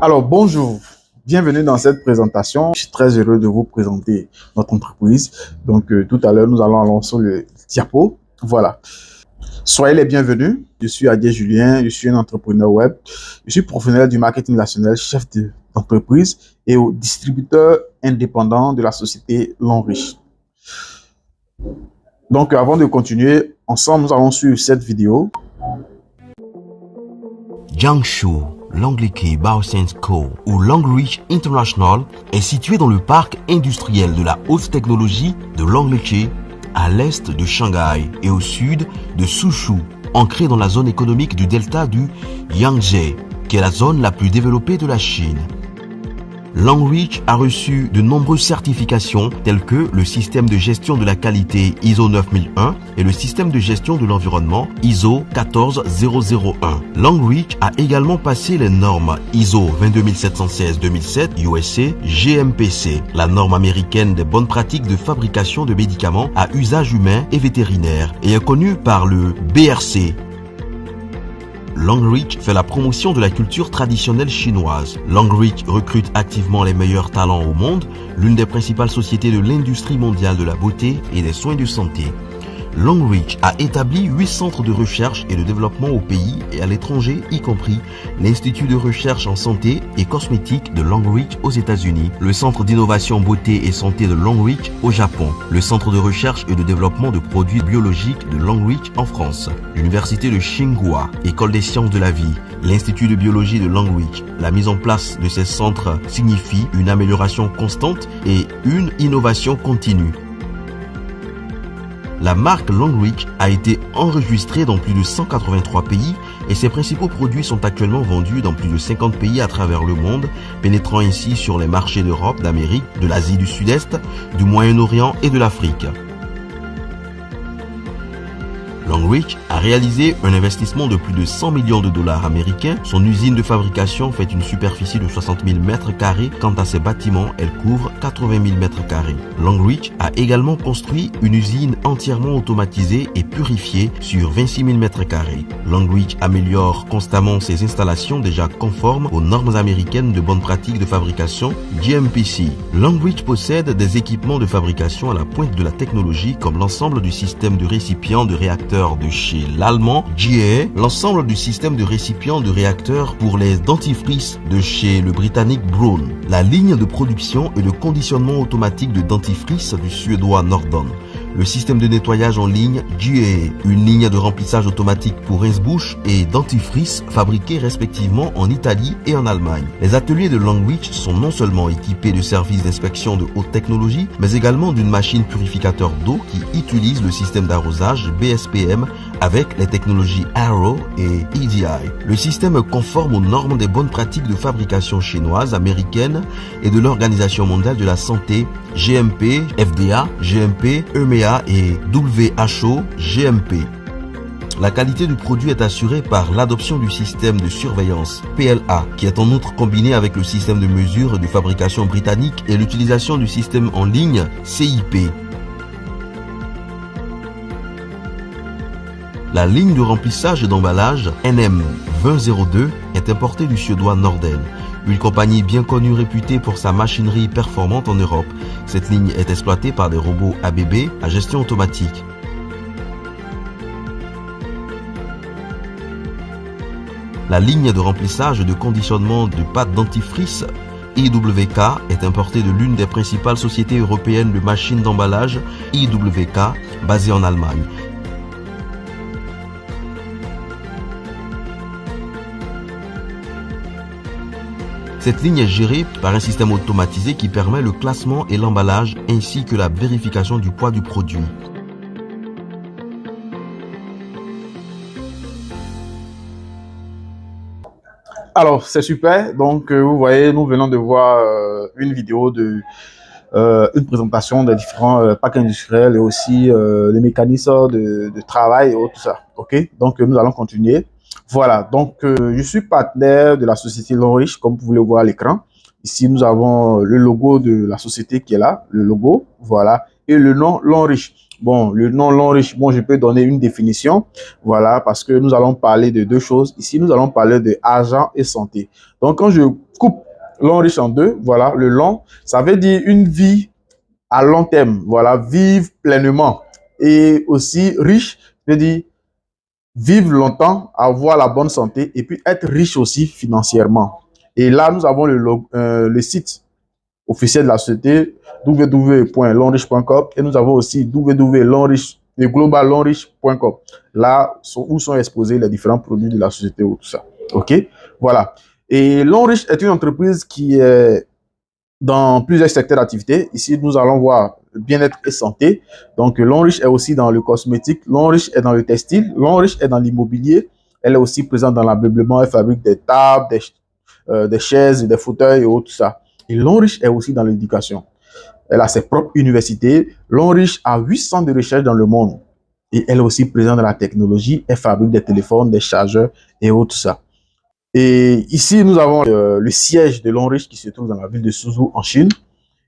Alors, bonjour, bienvenue dans cette présentation. Je suis très heureux de vous présenter notre entreprise. Donc, tout à l'heure, nous allons lancer le diapo. Voilà. Soyez les bienvenus. Je suis Adier Julien, je suis un entrepreneur web. Je suis professionnel du marketing relationnel, chef d'entreprise et distributeur indépendant de la société L'Enriche. Donc, avant de continuer, ensemble, nous allons suivre cette vidéo. Jiangsu Longlike Baosense Co. ou Longreach International est situé dans le parc industriel de la haute technologie de Longlike, à l'est de Shanghai et au sud de Suzhou, ancré dans la zone économique du delta du Yangtze, qui est la zone la plus développée de la Chine. Longreach a reçu de nombreuses certifications telles que le système de gestion de la qualité ISO 9001 et le système de gestion de l'environnement ISO 14001. Longreach a également passé les normes ISO 22716-2007 USA GMPC, la norme américaine des bonnes pratiques de fabrication de médicaments à usage humain et vétérinaire, et est connue par le BRC. Longreach fait la promotion de la culture traditionnelle chinoise. Longreach recrute activement les meilleurs talents au monde, l'une des principales sociétés de l'industrie mondiale de la beauté et des soins de santé. Longreach a établi 8 centres de recherche et de développement au pays et à l'étranger, y compris l'Institut de recherche en santé et cosmétique de Longreach aux États-Unis, le Centre d'innovation beauté et santé de Longreach au Japon, le Centre de recherche et de développement de produits biologiques de Longreach en France, l'Université de Tsinghua, École des sciences de la vie, l'Institut de biologie de Longreach. La mise en place de ces centres signifie une amélioration constante et une innovation continue. La marque Longreach a été enregistrée dans plus de 183 pays et ses principaux produits sont actuellement vendus dans plus de 50 pays à travers le monde, pénétrant ainsi sur les marchés d'Europe, d'Amérique, de l'Asie du Sud-Est, du Moyen-Orient et de l'Afrique. Longreach a réalisé un investissement de plus de 100 millions de dollars américains. Son usine de fabrication fait une superficie de 60 000 mètres carrés. Quant à ses bâtiments, elle couvre 80 000 mètres carrés. Longreach a également construit une usine entièrement automatisée et purifiée sur 26 000 mètres carrés. Longreach améliore constamment ses installations déjà conformes aux normes américaines de bonnes pratiques de fabrication GMPC. Longreach possède des équipements de fabrication à la pointe de la technologie comme l'ensemble du système de récipients de réacteurs de chez l'allemand GE, l'ensemble du système de récipients de réacteurs pour les dentifrices de chez le britannique Braun, la ligne de production et de conditionnement automatique de dentifrice du suédois Nordon, le système de nettoyage en ligne GE, une ligne de remplissage automatique pour rince-bouche et dentifrice fabriqués respectivement en Italie et en Allemagne. Les ateliers de Longreach sont non seulement équipés de services d'inspection de haute technologie, mais également d'une machine purificateur d'eau qui utilise le système d'arrosage BSPM avec les technologies Arrow et EDI. Le système est conforme aux normes des bonnes pratiques de fabrication chinoises, américaines et de l'Organisation mondiale de la santé GMP, FDA, GMP, EMEA et WHO, GMP. La qualité du produit est assurée par l'adoption du système de surveillance PLA, qui est en outre combiné avec le système de mesure de fabrication britannique et l'utilisation du système en ligne CIP. La ligne de remplissage et d'emballage NM2002 est importée du suédois Norden, une compagnie bien connue réputée pour sa machinerie performante en Europe. Cette ligne est exploitée par des robots ABB à gestion automatique. La ligne de remplissage et de conditionnement de pâte dentifrice IWK est importée de l'une des principales sociétés européennes de machines d'emballage IWK basée en Allemagne. Cette ligne est gérée par un système automatisé qui permet le classement et l'emballage ainsi que la vérification du poids du produit. Alors, c'est super. Donc, vous voyez, nous venons de voir une vidéo de une présentation des différents packs industriels et aussi les mécanismes de travail et tout ça. OK? Donc, nous allons continuer. Voilà. Donc, je suis partenaire de la société L'Enriche, comme vous pouvez le voir à l'écran. Ici, nous avons le logo de la société qui est là, le logo. Voilà. Et le nom L'Enriche. Bon, le nom long riche, bon, je peux donner une définition, voilà, parce que nous allons parler de deux choses. Ici, nous allons parler de argent et santé. Donc, quand je coupe long riche en deux, voilà, le long, ça veut dire une vie à long terme, voilà, vivre pleinement. Et aussi riche, veut dire vivre longtemps, avoir la bonne santé et puis être riche aussi financièrement. Et là, nous avons le site officiel de la société www.longrich.com et nous avons aussi globalongrich.com. Là où sont exposés les différents produits de la société ou tout ça. OK? Voilà. Et Longrich est une entreprise qui est dans plusieurs secteurs d'activité. Ici, nous allons voir bien-être et santé. Donc, Longrich est aussi dans le cosmétique. Longrich est dans le textile. Longrich est dans l'immobilier. Elle est aussi présente dans l'ameublement. Elle fabrique des tables, des chaises, des fauteuils et tout ça. Et Longrich est aussi dans l'éducation. Elle a ses propres universités. Longrich a 8 centres de recherche dans le monde. Et elle est aussi présente dans la technologie. Elle fabrique des téléphones, des chargeurs et tout ça. Et ici, nous avons le siège de Longrich qui se trouve dans la ville de Suzhou en Chine.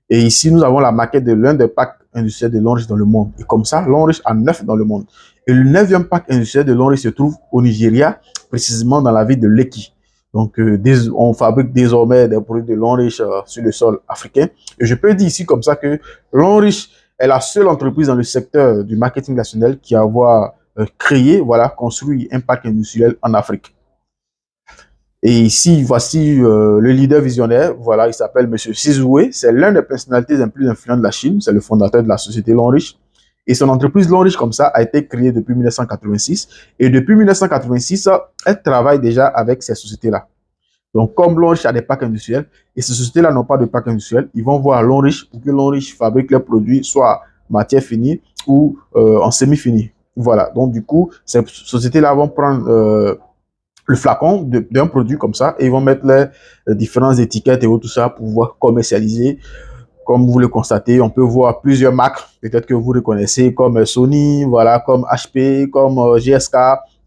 Et ici, nous avons la maquette de l'un des packs industriels de Longrich dans le monde. Et comme ça, Longrich a 9 dans le monde. Et le 9e pack industriel de Longrich se trouve au Nigeria, précisément dans la ville de Lekki. Donc, on fabrique désormais des produits de Longrich sur le sol africain. Et je peux dire ici comme ça que Longrich est la seule entreprise dans le secteur du marketing national qui a créé, voilà, construit un pack industriel en Afrique. Et ici, voici le leader visionnaire. Voilà, il s'appelle Monsieur Xi Zhuwei. C'est l'un des personnalités les plus influentes de la Chine. C'est le fondateur de la société Longrich. Et son entreprise Longrich, comme ça, a été créée depuis 1986. Et depuis 1986, elle travaille déjà avec ces sociétés-là. Donc, comme Longrich a des packs industriels, et ces sociétés-là n'ont pas de packs industriels, ils vont voir Longrich pour que Longrich fabrique leurs produits, soit matière finie ou en semi-fini. Voilà. Donc, du coup, ces sociétés-là vont prendre le flacon d'un produit comme ça et ils vont mettre les différentes étiquettes et tout ça pour pouvoir commercialiser. Comme vous le constatez, on peut voir plusieurs marques, peut-être que vous reconnaissez, comme Sony, voilà, comme HP, comme GSK,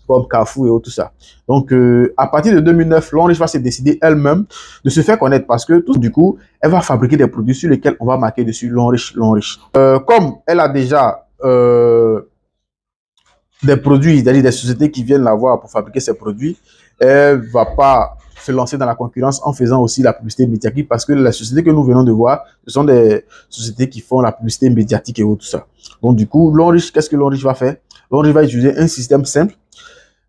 comme Carrefour et tout ça. Donc, à partir de 2009, Longrich va se décider elle-même de se faire connaître parce que du coup, elle va fabriquer des produits sur lesquels on va marquer dessus Longrich, Longrich. Comme elle a déjà des produits, c'est-à-dire des sociétés qui viennent la voir pour fabriquer ces produits, elle ne va pas se lancer dans la concurrence en faisant aussi la publicité médiatique parce que les sociétés que nous venons de voir, ce sont des sociétés qui font la publicité médiatique et tout ça. Donc du coup, Longrich, qu'est-ce que Longrich va faire? Longrich va utiliser un système simple,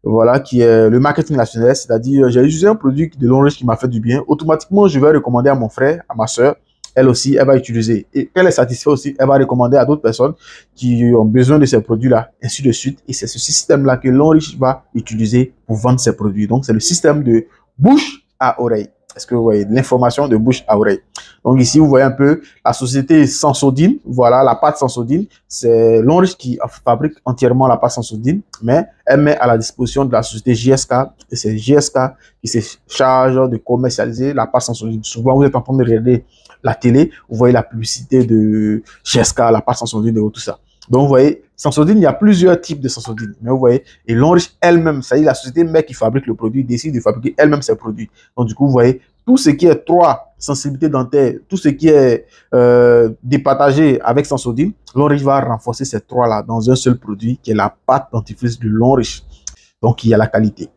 voilà, qui est le marketing national, c'est-à-dire j'ai utilisé un produit de Longrich qui m'a fait du bien, automatiquement je vais recommander à mon frère, à ma soeur, elle aussi, elle va utiliser. Et quand elle est satisfaite aussi, elle va recommander à d'autres personnes qui ont besoin de ces produits-là, ainsi de suite. Et c'est ce système-là que Longrich va utiliser pour vendre ses produits. Donc, c'est le système de bouche à oreille. Est-ce que vous voyez l'information de bouche à oreille? Donc, ici, vous voyez un peu la société Sensodyne. Voilà, la pâte Sensodyne. C'est Longrich qui fabrique entièrement la pâte Sensodyne, mais elle met à la disposition de la société GSK. Et c'est GSK qui se charge de commercialiser la pâte Sensodyne. Souvent, vous êtes en train de regarder la télé, vous voyez la publicité de GSK, la pâte Sensodyne et tout ça. Donc, vous voyez, Sensodyne, il y a plusieurs types de Sensodyne. Mais vous voyez, et Longrich elle-même, ça y est, la société mère qui fabrique le produit décide de fabriquer elle-même ses produits. Donc, du coup, vous voyez, tout ce qui est 3 sensibilités dentaires, tout ce qui est départagé avec Sensodyne, Longrich va renforcer ces 3-là dans un seul produit qui est la pâte dentifrice de Longrich. Donc, il y a la qualité.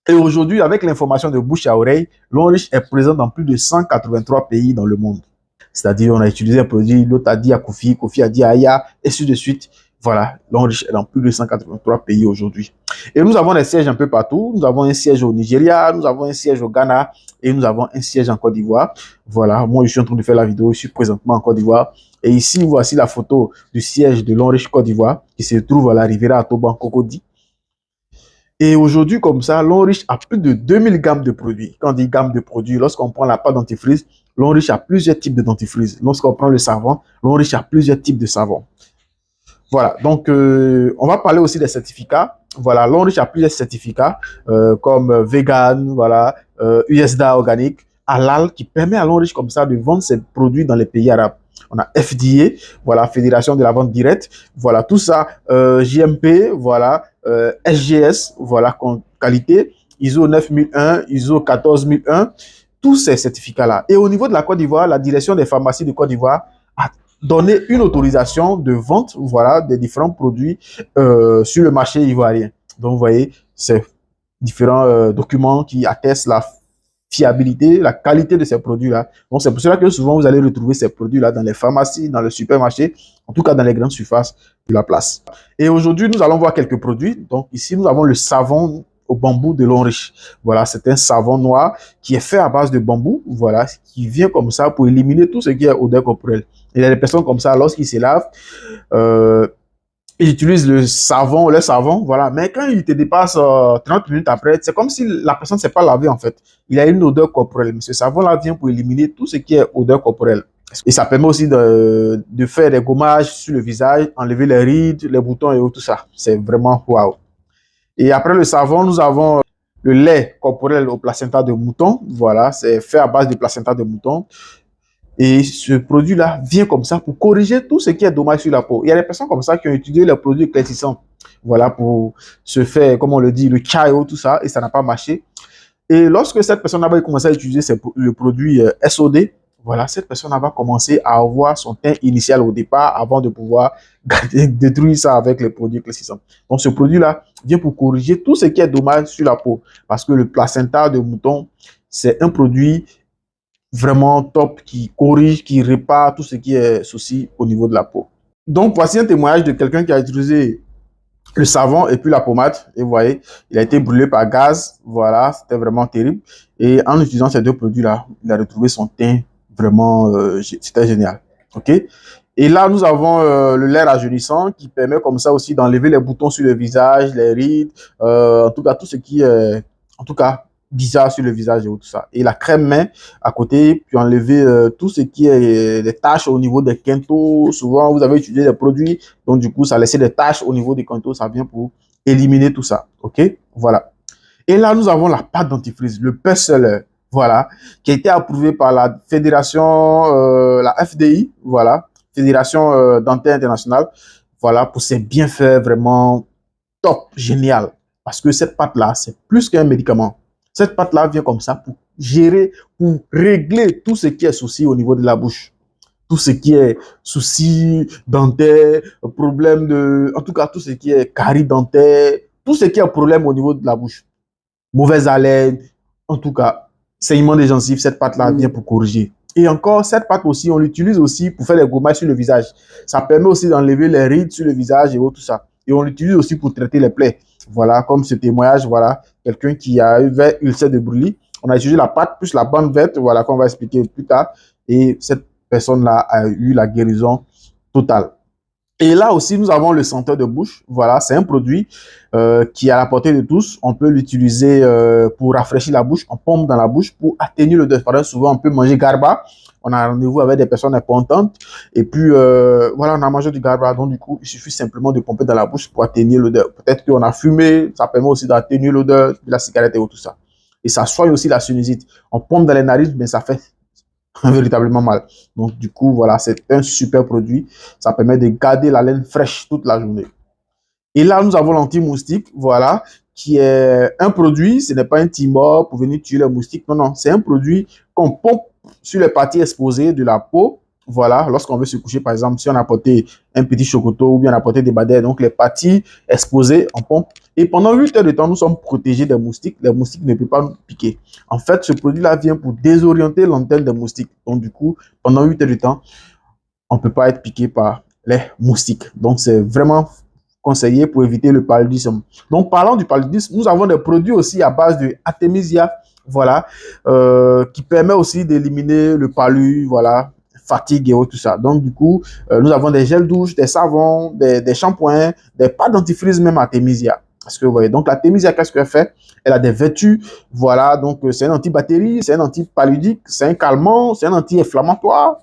Et aujourd'hui, avec l'information de bouche à oreille, Longrich est présent dans plus de 183 pays dans le monde. C'est-à-dire, on a utilisé un produit, l'autre a dit à Kofi, Kofi a dit à Aya, et ainsi de suite. Voilà, Longrich est dans plus de 183 pays aujourd'hui. Et nous avons des sièges un peu partout. Nous avons un siège au Nigeria, nous avons un siège au Ghana et nous avons un siège en Côte d'Ivoire. Voilà, moi je suis en train de faire la vidéo, je suis présentement en Côte d'Ivoire. Et ici, voici la photo du siège de Longrich Côte d'Ivoire qui se trouve à la Riviera Atoban Cocody. Et aujourd'hui, comme ça, Longrich a plus de 2000 gammes de produits. Quand on dit gamme de produits, lorsqu'on prend la pâte dentifrice, Longrich a plusieurs types de dentifrice. Lorsqu'on prend le savon, Longrich a plusieurs types de savon. Voilà, donc on va parler aussi des certificats. Voilà, Longrich a plusieurs certificats comme vegan, voilà, USDA organique, halal, qui permet à Longrich comme ça de vendre ses produits dans les pays arabes. On a FDA, voilà, Fédération de la vente directe, voilà, tout ça, JMP, voilà, SGS, voilà, qualité, ISO 9001, ISO 14001, tous ces certificats-là. Et au niveau de la Côte d'Ivoire, la direction des pharmacies de Côte d'Ivoire a donner une autorisation de vente, voilà, des différents produits sur le marché ivoirien. Donc, vous voyez, c'est différents documents qui attestent la fiabilité, la qualité de ces produits-là. Donc, c'est pour cela que souvent, vous allez retrouver ces produits-là dans les pharmacies, dans les supermarchés, en tout cas dans les grandes surfaces de la place. Et aujourd'hui, nous allons voir quelques produits. Donc, ici, nous avons le savon au bambou de Longriche. Voilà, c'est un savon noir qui est fait à base de bambou, voilà, qui vient comme ça pour éliminer tout ce qui est odeur corporelle. Il y a des personnes comme ça, lorsqu'ils se lavent, ils utilisent le savon, voilà. Mais quand il te dépasse 30 minutes après, c'est comme si la personne ne s'est pas lavée, en fait. Il a une odeur corporelle. Mais ce savon-là vient pour éliminer tout ce qui est odeur corporelle. Et ça permet aussi de faire des gommages sur le visage, enlever les rides, les boutons et tout ça. C'est vraiment waouh. Et après le savon, nous avons le lait corporel au placenta de mouton. Voilà, c'est fait à base de placenta de mouton. Et ce produit-là vient comme ça pour corriger tout ce qui est dommage sur la peau. Il y a des personnes comme ça qui ont utilisé les produits éclaircissants, voilà, pour se faire, comme on le dit, le chayo, tout ça, et ça n'a pas marché. Et lorsque cette personne va commencer à utiliser le produit SOD, voilà, cette personne va commencer à avoir son teint initial au départ avant de pouvoir détruire ça avec les produits éclaircissants. Donc, ce produit-là vient pour corriger tout ce qui est dommage sur la peau. Parce que le placenta de mouton, c'est un produit vraiment top qui corrige, qui répare tout ce qui est souci au niveau de la peau. Donc, voici un témoignage de quelqu'un qui a utilisé le savon et puis la pommade. Et vous voyez, il a été brûlé par gaz. Voilà, c'était vraiment terrible. Et en utilisant ces deux produits-là, il a retrouvé son teint vraiment, c'était génial. OK? Et là, nous avons le lait rajeunissant qui permet comme ça aussi d'enlever les boutons sur le visage, les rides, en tout cas, tout ce qui est, en tout cas, bizarre sur le visage et tout ça. Et la crème main à côté, puis enlever tout ce qui est des taches au niveau des quintaux. Souvent, vous avez utilisé des produits, donc du coup, ça laissait des taches au niveau des quintaux. Ça vient pour éliminer tout ça. OK? Voilà. Et là, nous avons la pâte dentifrice, le best-seller, voilà, qui a été approuvé par la fédération, la FDI, voilà, Fédération Dentaire Internationale, voilà, pour ses bienfaits vraiment top, génial. Parce que cette pâte-là, c'est plus qu'un médicament. Cette pâte-là vient comme ça pour gérer, pour régler tout ce qui est souci au niveau de la bouche. Tout ce qui est souci dentaire, problème de, en tout cas, tout ce qui est carie dentaire, tout ce qui est problème au niveau de la bouche. Mauvaise haleine, en tout cas, saignement des gencives, cette pâte-là vient pour corriger. Et encore, cette pâte aussi, on l'utilise aussi pour faire les gommages sur le visage. Ça permet aussi d'enlever les rides sur le visage et tout ça. Et on l'utilise aussi pour traiter les plaies. Voilà, comme ce témoignage, voilà, quelqu'un qui a eu ulcère de brûlis. On a utilisé la pâte plus la bande verte, voilà, qu'on va expliquer plus tard. Et cette personne-là a eu la guérison totale. Et là aussi, nous avons le senteur de bouche. Voilà, c'est un produit qui est à la portée de tous. On peut l'utiliser pour rafraîchir la bouche. On pompe dans la bouche pour atténuer l'odeur. Par exemple, souvent, on peut manger garba. On a rendez-vous avec des personnes importantes. Et puis, voilà, on a mangé du garba. Donc, du coup, il suffit simplement de pomper dans la bouche pour atténuer l'odeur. Peut-être qu'on a fumé. Ça permet aussi d'atténuer l'odeur de la cigarette et tout ça. Et ça soigne aussi la sinusite. On pompe dans les narines, mais ça fait véritablement mal. Donc, du coup, voilà, c'est un super produit. Ça permet de garder la laine fraîche toute la journée. Et là, nous avons l'anti-moustique, voilà, qui est un produit, ce n'est pas un timor pour venir tuer les moustiques. Non, non, c'est un produit qu'on pompe sur les parties exposées de la peau. Voilà, lorsqu'on veut se coucher, par exemple, si on a porté un petit chocoto ou bien on a porté des badets, donc les parties exposées, on pompe. Et pendant 8 heures de temps, nous sommes protégés des moustiques. Les moustiques ne peuvent pas nous piquer. En fait, ce produit-là vient pour désorienter l'antenne des moustiques. Donc, du coup, pendant 8 heures de temps, on ne peut pas être piqué par les moustiques. Donc, c'est vraiment conseillé pour éviter le paludisme. Donc, parlant du paludisme, nous avons des produits aussi à base de Artemisia, voilà, qui permet aussi d'éliminer le palu, voilà, fatigue et tout ça. Donc, du coup, nous avons des gels douches, des savons, des shampoings, des pâtes dentifrice, même Artemisia. Parce que vous voyez, donc l'Artemisia, qu'est-ce qu'elle fait? Elle a des vertus, voilà, donc c'est un antibactérie, c'est un antipaludique, c'est un calmant, c'est un anti-inflammatoire.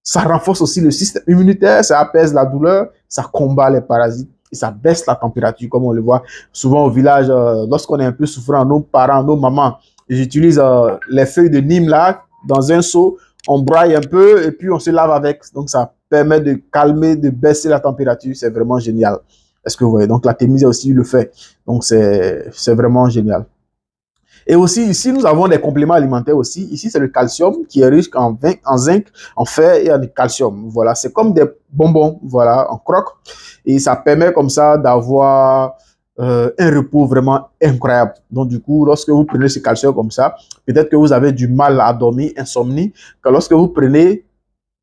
Ça renforce aussi le système immunitaire, ça apaise la douleur, ça combat les parasites et ça baisse la température, comme on le voit souvent au village, lorsqu'on est un peu souffrant, nos parents, nos mamans, ils utilisent les feuilles de Nîmes là, dans un seau, on braille un peu et puis on se lave avec. Donc, ça permet de calmer, de baisser la température. C'est vraiment génial. Est-ce que vous voyez? Donc, la Artemisia aussi le fait. Donc, c'est vraiment génial. Et aussi, ici, nous avons des compléments alimentaires aussi. Ici, c'est le calcium qui est riche en zinc, en fer et en calcium. Voilà, c'est comme des bonbons, voilà, en croque. Et ça permet comme ça d'avoir un repos vraiment incroyable. Donc, du coup, lorsque vous prenez ce calcium comme ça, peut-être que vous avez du mal à dormir, insomnie. Que lorsque vous prenez,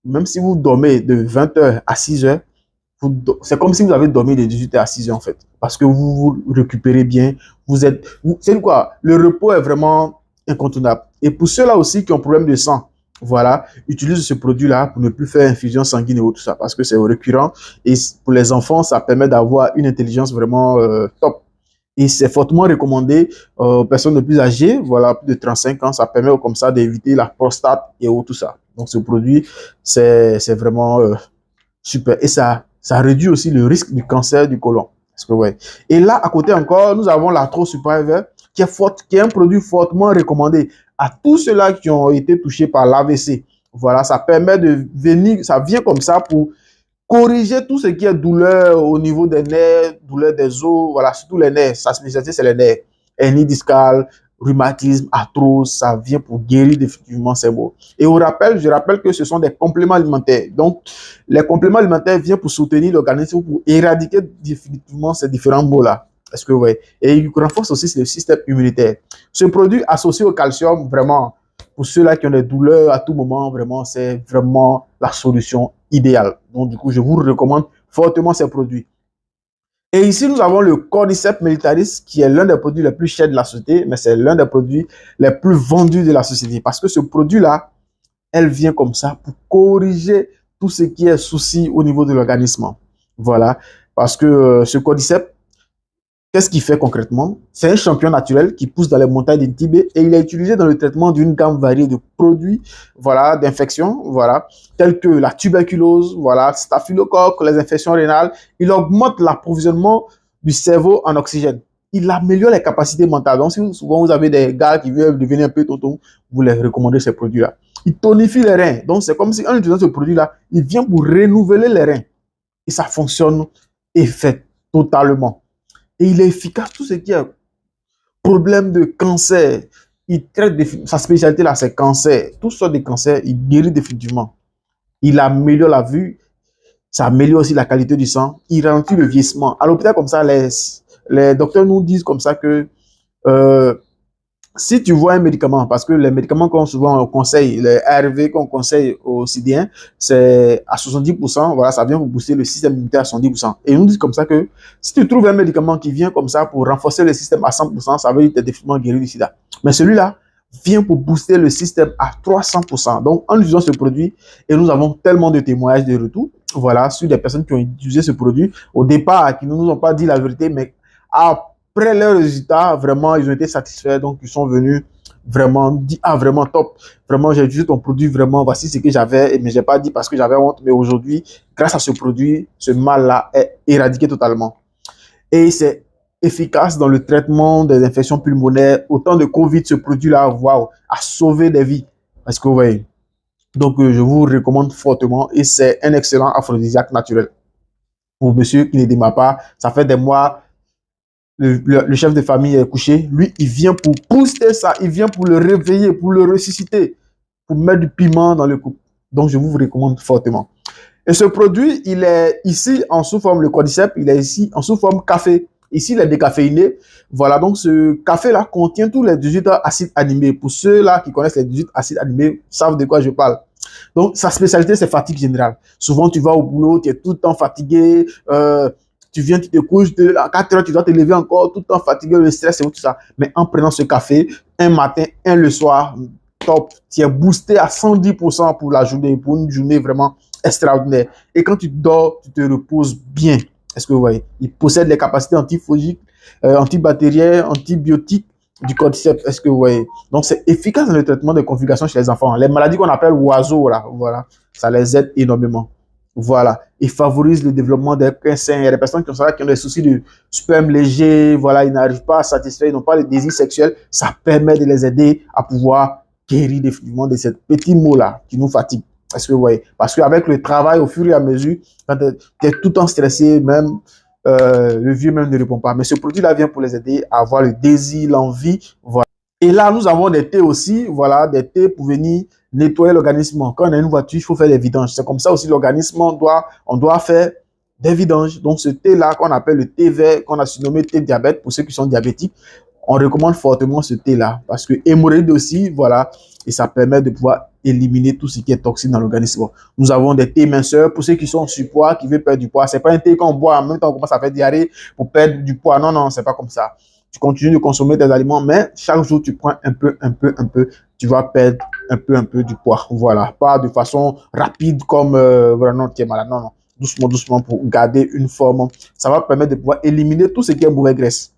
même si vous dormez de 20h à 6h, c'est comme si vous avez dormi de 18h à 6h en fait. Parce que vous vous récupérez bien. C'est quoi? Le repos est vraiment incontournable. Et pour ceux-là aussi qui ont problème de sang, voilà, utilisez ce produit-là pour ne plus faire infusion sanguine et tout ça. Parce que c'est récurrent. Et pour les enfants, ça permet d'avoir une intelligence vraiment top. Et c'est fortement recommandé aux personnes les plus âgées, voilà, plus de 35 ans. Ça permet comme ça d'éviter la prostate et tout ça. Donc ce produit, c'est vraiment super. Et ça réduit aussi le risque du cancer du côlon. Parce que, ouais. Et là, à côté encore, nous avons l'Arthro Super qui est un produit fortement recommandé à tous ceux-là qui ont été touchés par l'AVC. Voilà, ça permet de venir, ça vient comme ça pour corriger tout ce qui est douleur au niveau des nerfs, douleur des os, voilà, surtout les nerfs. Sa spécialité, c'est les nerfs. Hernie discale, rhumatisme, arthrose, ça vient pour guérir définitivement ces maux. Et je rappelle que ce sont des compléments alimentaires. Donc, les compléments alimentaires viennent pour soutenir l'organisme, pour éradiquer définitivement ces différents maux-là. Est-ce que vous voyez? Et il renforce aussi le système immunitaire. Ce produit associé au calcium, vraiment, pour ceux-là qui ont des douleurs à tout moment, vraiment, c'est vraiment la solution idéale. Donc, du coup, je vous recommande fortement ces produits. Et ici, nous avons le Cordyceps militaris, qui est l'un des produits les plus chers de la société, mais c'est l'un des produits les plus vendus de la société. Parce que ce produit-là, elle vient comme ça pour corriger tout ce qui est souci au niveau de l'organisme. Voilà. Parce que ce Cordyceps, qu'est-ce qu'il fait concrètement? C'est un champignon naturel qui pousse dans les montagnes du Tibet et il est utilisé dans le traitement d'une gamme variée de produits, voilà, d'infections, voilà, tels que la tuberculose, voilà, staphylocoque, les infections rénales. Il augmente l'approvisionnement du cerveau en oxygène. Il améliore les capacités mentales. Donc, si souvent vous avez des gars qui veulent devenir un peu tonton, vous les recommandez ces produits-là. Il tonifie les reins. Donc, c'est comme si en utilisant ce produit-là, il vient pour renouveler les reins. Et ça fonctionne et fait totalement. Et il est efficace, tout ce qui est problème de cancer. Il traite sa spécialité là, c'est cancer. Toutes sortes de cancers, il guérit définitivement. Il améliore la vue, ça améliore aussi la qualité du sang, il ralentit le vieillissement. À l'hôpital, comme ça, les docteurs nous disent comme ça que si tu vois un médicament, parce que les médicaments qu'on souvent conseille, les ARV qu'on conseille aux Syriens, c'est à 70%, voilà, ça vient pour booster le système immunitaire à 70%. Et ils nous disent comme ça que si tu trouves un médicament qui vient comme ça pour renforcer le système à 100%, ça veut dire que tu es définitivement guéri du sida. Mais celui-là vient pour booster le système à 300%. Donc, en utilisant ce produit, et nous avons tellement de témoignages de retour, voilà, sur des personnes qui ont utilisé ce produit, au départ, qui ne nous ont pas dit la vérité, mais après leurs résultats, vraiment, ils ont été satisfaits. Donc, ils sont venus vraiment dit, ah, vraiment top. Vraiment, j'ai utilisé ton produit, vraiment, voici ce que j'avais. Mais j'ai pas dit parce que j'avais honte. Mais aujourd'hui, grâce à ce produit, ce mal-là est éradiqué totalement. Et c'est efficace dans le traitement des infections pulmonaires. Autant de Covid, ce produit-là, waouh, a sauvé des vies. Parce que, vous voyez. Donc, je vous recommande fortement. Et c'est un excellent aphrodisiaque naturel. Pour monsieur qui ne démarre pas, ça fait des mois. Le chef de famille est couché, lui, il vient pour booster ça, il vient pour le réveiller, pour le ressusciter, pour mettre du piment dans le couple. Donc, je vous recommande fortement. Et ce produit, il est ici en sous forme, le Cordyceps, il est ici en sous forme café. Ici, il est décaféiné. Voilà, donc ce café-là contient tous les 18 acides aminés. Pour ceux-là qui connaissent les 18 acides aminés, savent de quoi je parle. Donc, sa spécialité, c'est fatigue générale. Souvent, tu vas au boulot, tu es tout le temps fatigué, tu viens, tu te couches, à 4 heures, tu dois te lever encore, tout le temps fatigué, le stress et tout ça. Mais en prenant ce café, un matin, un le soir, top, tu es boosté à 110% pour la journée, pour une journée vraiment extraordinaire. Et quand tu dors, tu te reposes bien. Est-ce que vous voyez? Il possède les capacités antifongiques, antibactériennes, antibiotiques du cordyceps. Est-ce que vous voyez? Donc, c'est efficace dans le traitement des complications chez les enfants. Les maladies qu'on appelle oiseaux, là, voilà, ça les aide énormément. Voilà, il favorise le développement des cancers. Il y a des personnes qui ont des soucis de sperme léger, voilà, ils n'arrivent pas à satisfaire, ils n'ont pas de désir sexuel. Ça permet de les aider à pouvoir guérir définitivement de ces petits maux-là qui nous fatiguent. Est-ce que vous voyez? Parce qu'avec le travail, au fur et à mesure, quand tu es tout le temps stressé, même le vieux même ne répond pas. Mais ce produit-là vient pour les aider à avoir le désir, l'envie, voilà. Et là, nous avons des thés aussi, voilà, des thés pour venir nettoyer l'organisme. Quand on a une voiture, il faut faire des vidanges. C'est comme ça aussi l'organisme, on doit faire des vidanges. Donc, ce thé-là, qu'on appelle le thé vert, qu'on a surnommé thé diabète, pour ceux qui sont diabétiques, on recommande fortement ce thé-là. Parce que hémorroïde aussi, voilà, et ça permet de pouvoir éliminer tout ce qui est toxique dans l'organisme. Nous avons des thés minceurs pour ceux qui sont en surpoids, qui veulent perdre du poids. C'est pas un thé qu'on boit en même temps qu'on commence à faire diarrhée pour perdre du poids. Non, non, c'est pas comme ça. Tu continues de consommer des aliments, mais chaque jour, tu prends un peu, tu vas perdre un peu du poids. Voilà. Pas de façon rapide comme vraiment tu es malade. Non, non. Doucement, doucement pour garder une forme. Ça va permettre de pouvoir éliminer tout ce qui est mauvaise graisse.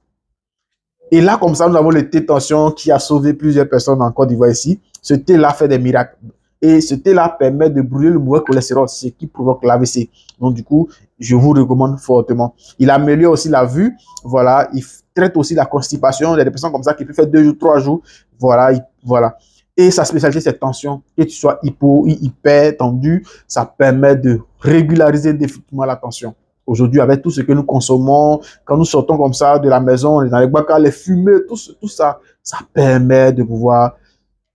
Et là, comme ça, nous avons le thé tension qui a sauvé plusieurs personnes en Côte d'Ivoire ici. Ce thé-là fait des miracles. Et ce thé-là permet de brûler le mauvais cholestérol, ce qui provoque l'AVC. Donc, du coup, je vous recommande fortement. Il améliore aussi la vue. Voilà. Il traite aussi la constipation. Il y a des personnes comme ça qui peuvent faire 2 jours, 3 jours. Voilà. Voilà. Et sa spécialité, c'est tension. Que tu sois hyper tendu, ça permet de régulariser définitivement la tension. Aujourd'hui, avec tout ce que nous consommons, quand nous sortons comme ça de la maison, on est dans les bacs, les fumées, tout ça, ça permet de pouvoir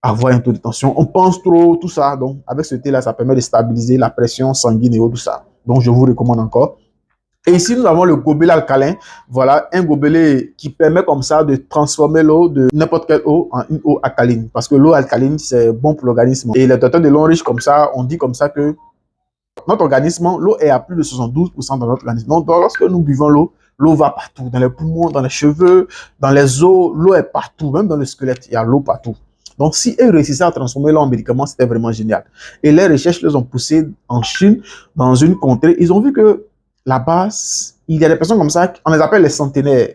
avoir un taux de tension. On pense trop, tout ça. Donc, avec ce thé-là, ça permet de stabiliser la pression sanguine et tout ça. Donc, je vous recommande encore. Et ici, nous avons le gobelet alcalin. Voilà, un gobelet qui permet comme ça de transformer l'eau de n'importe quelle eau en une eau alcaline. Parce que l'eau alcaline, c'est bon pour l'organisme. Et les docteurs de Longriche, comme ça, on dit comme ça que notre organisme, l'eau est à plus de 72% dans notre organisme. Donc, lorsque nous buvons l'eau, l'eau va partout, dans les poumons, dans les cheveux, dans les os, l'eau est partout, même dans le squelette, il y a l'eau partout. Donc, si eux réussissaient à transformer l'eau en médicament, c'était vraiment génial. Et les recherches les ont poussées en Chine, dans une contrée. Ils ont vu que là-bas, il y a des personnes comme ça, on les appelle les centenaires.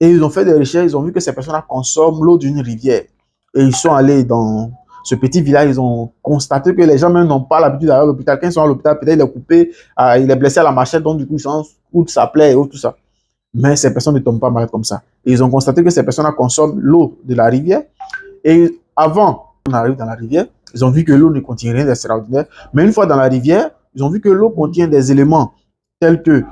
Et ils ont fait des recherches, ils ont vu que ces personnes-là consomment l'eau d'une rivière. Et ils sont allés dans ce petit village, ils ont constaté que les gens même n'ont pas l'habitude d'aller à l'hôpital. Quand ils sont à l'hôpital, peut-être il est coupé, il est blessé à la machette, donc du coup, ils sont où ça plaît et tout ça. Mais ces personnes ne tombent pas malades comme ça. Et ils ont constaté que ces personnes-là consomment l'eau de la rivière. Et avant qu'on arrive dans la rivière, ils ont vu que l'eau ne contient rien d'extraordinaire. Mais une fois dans la rivière, ils ont vu que l'eau contient des éléments tels que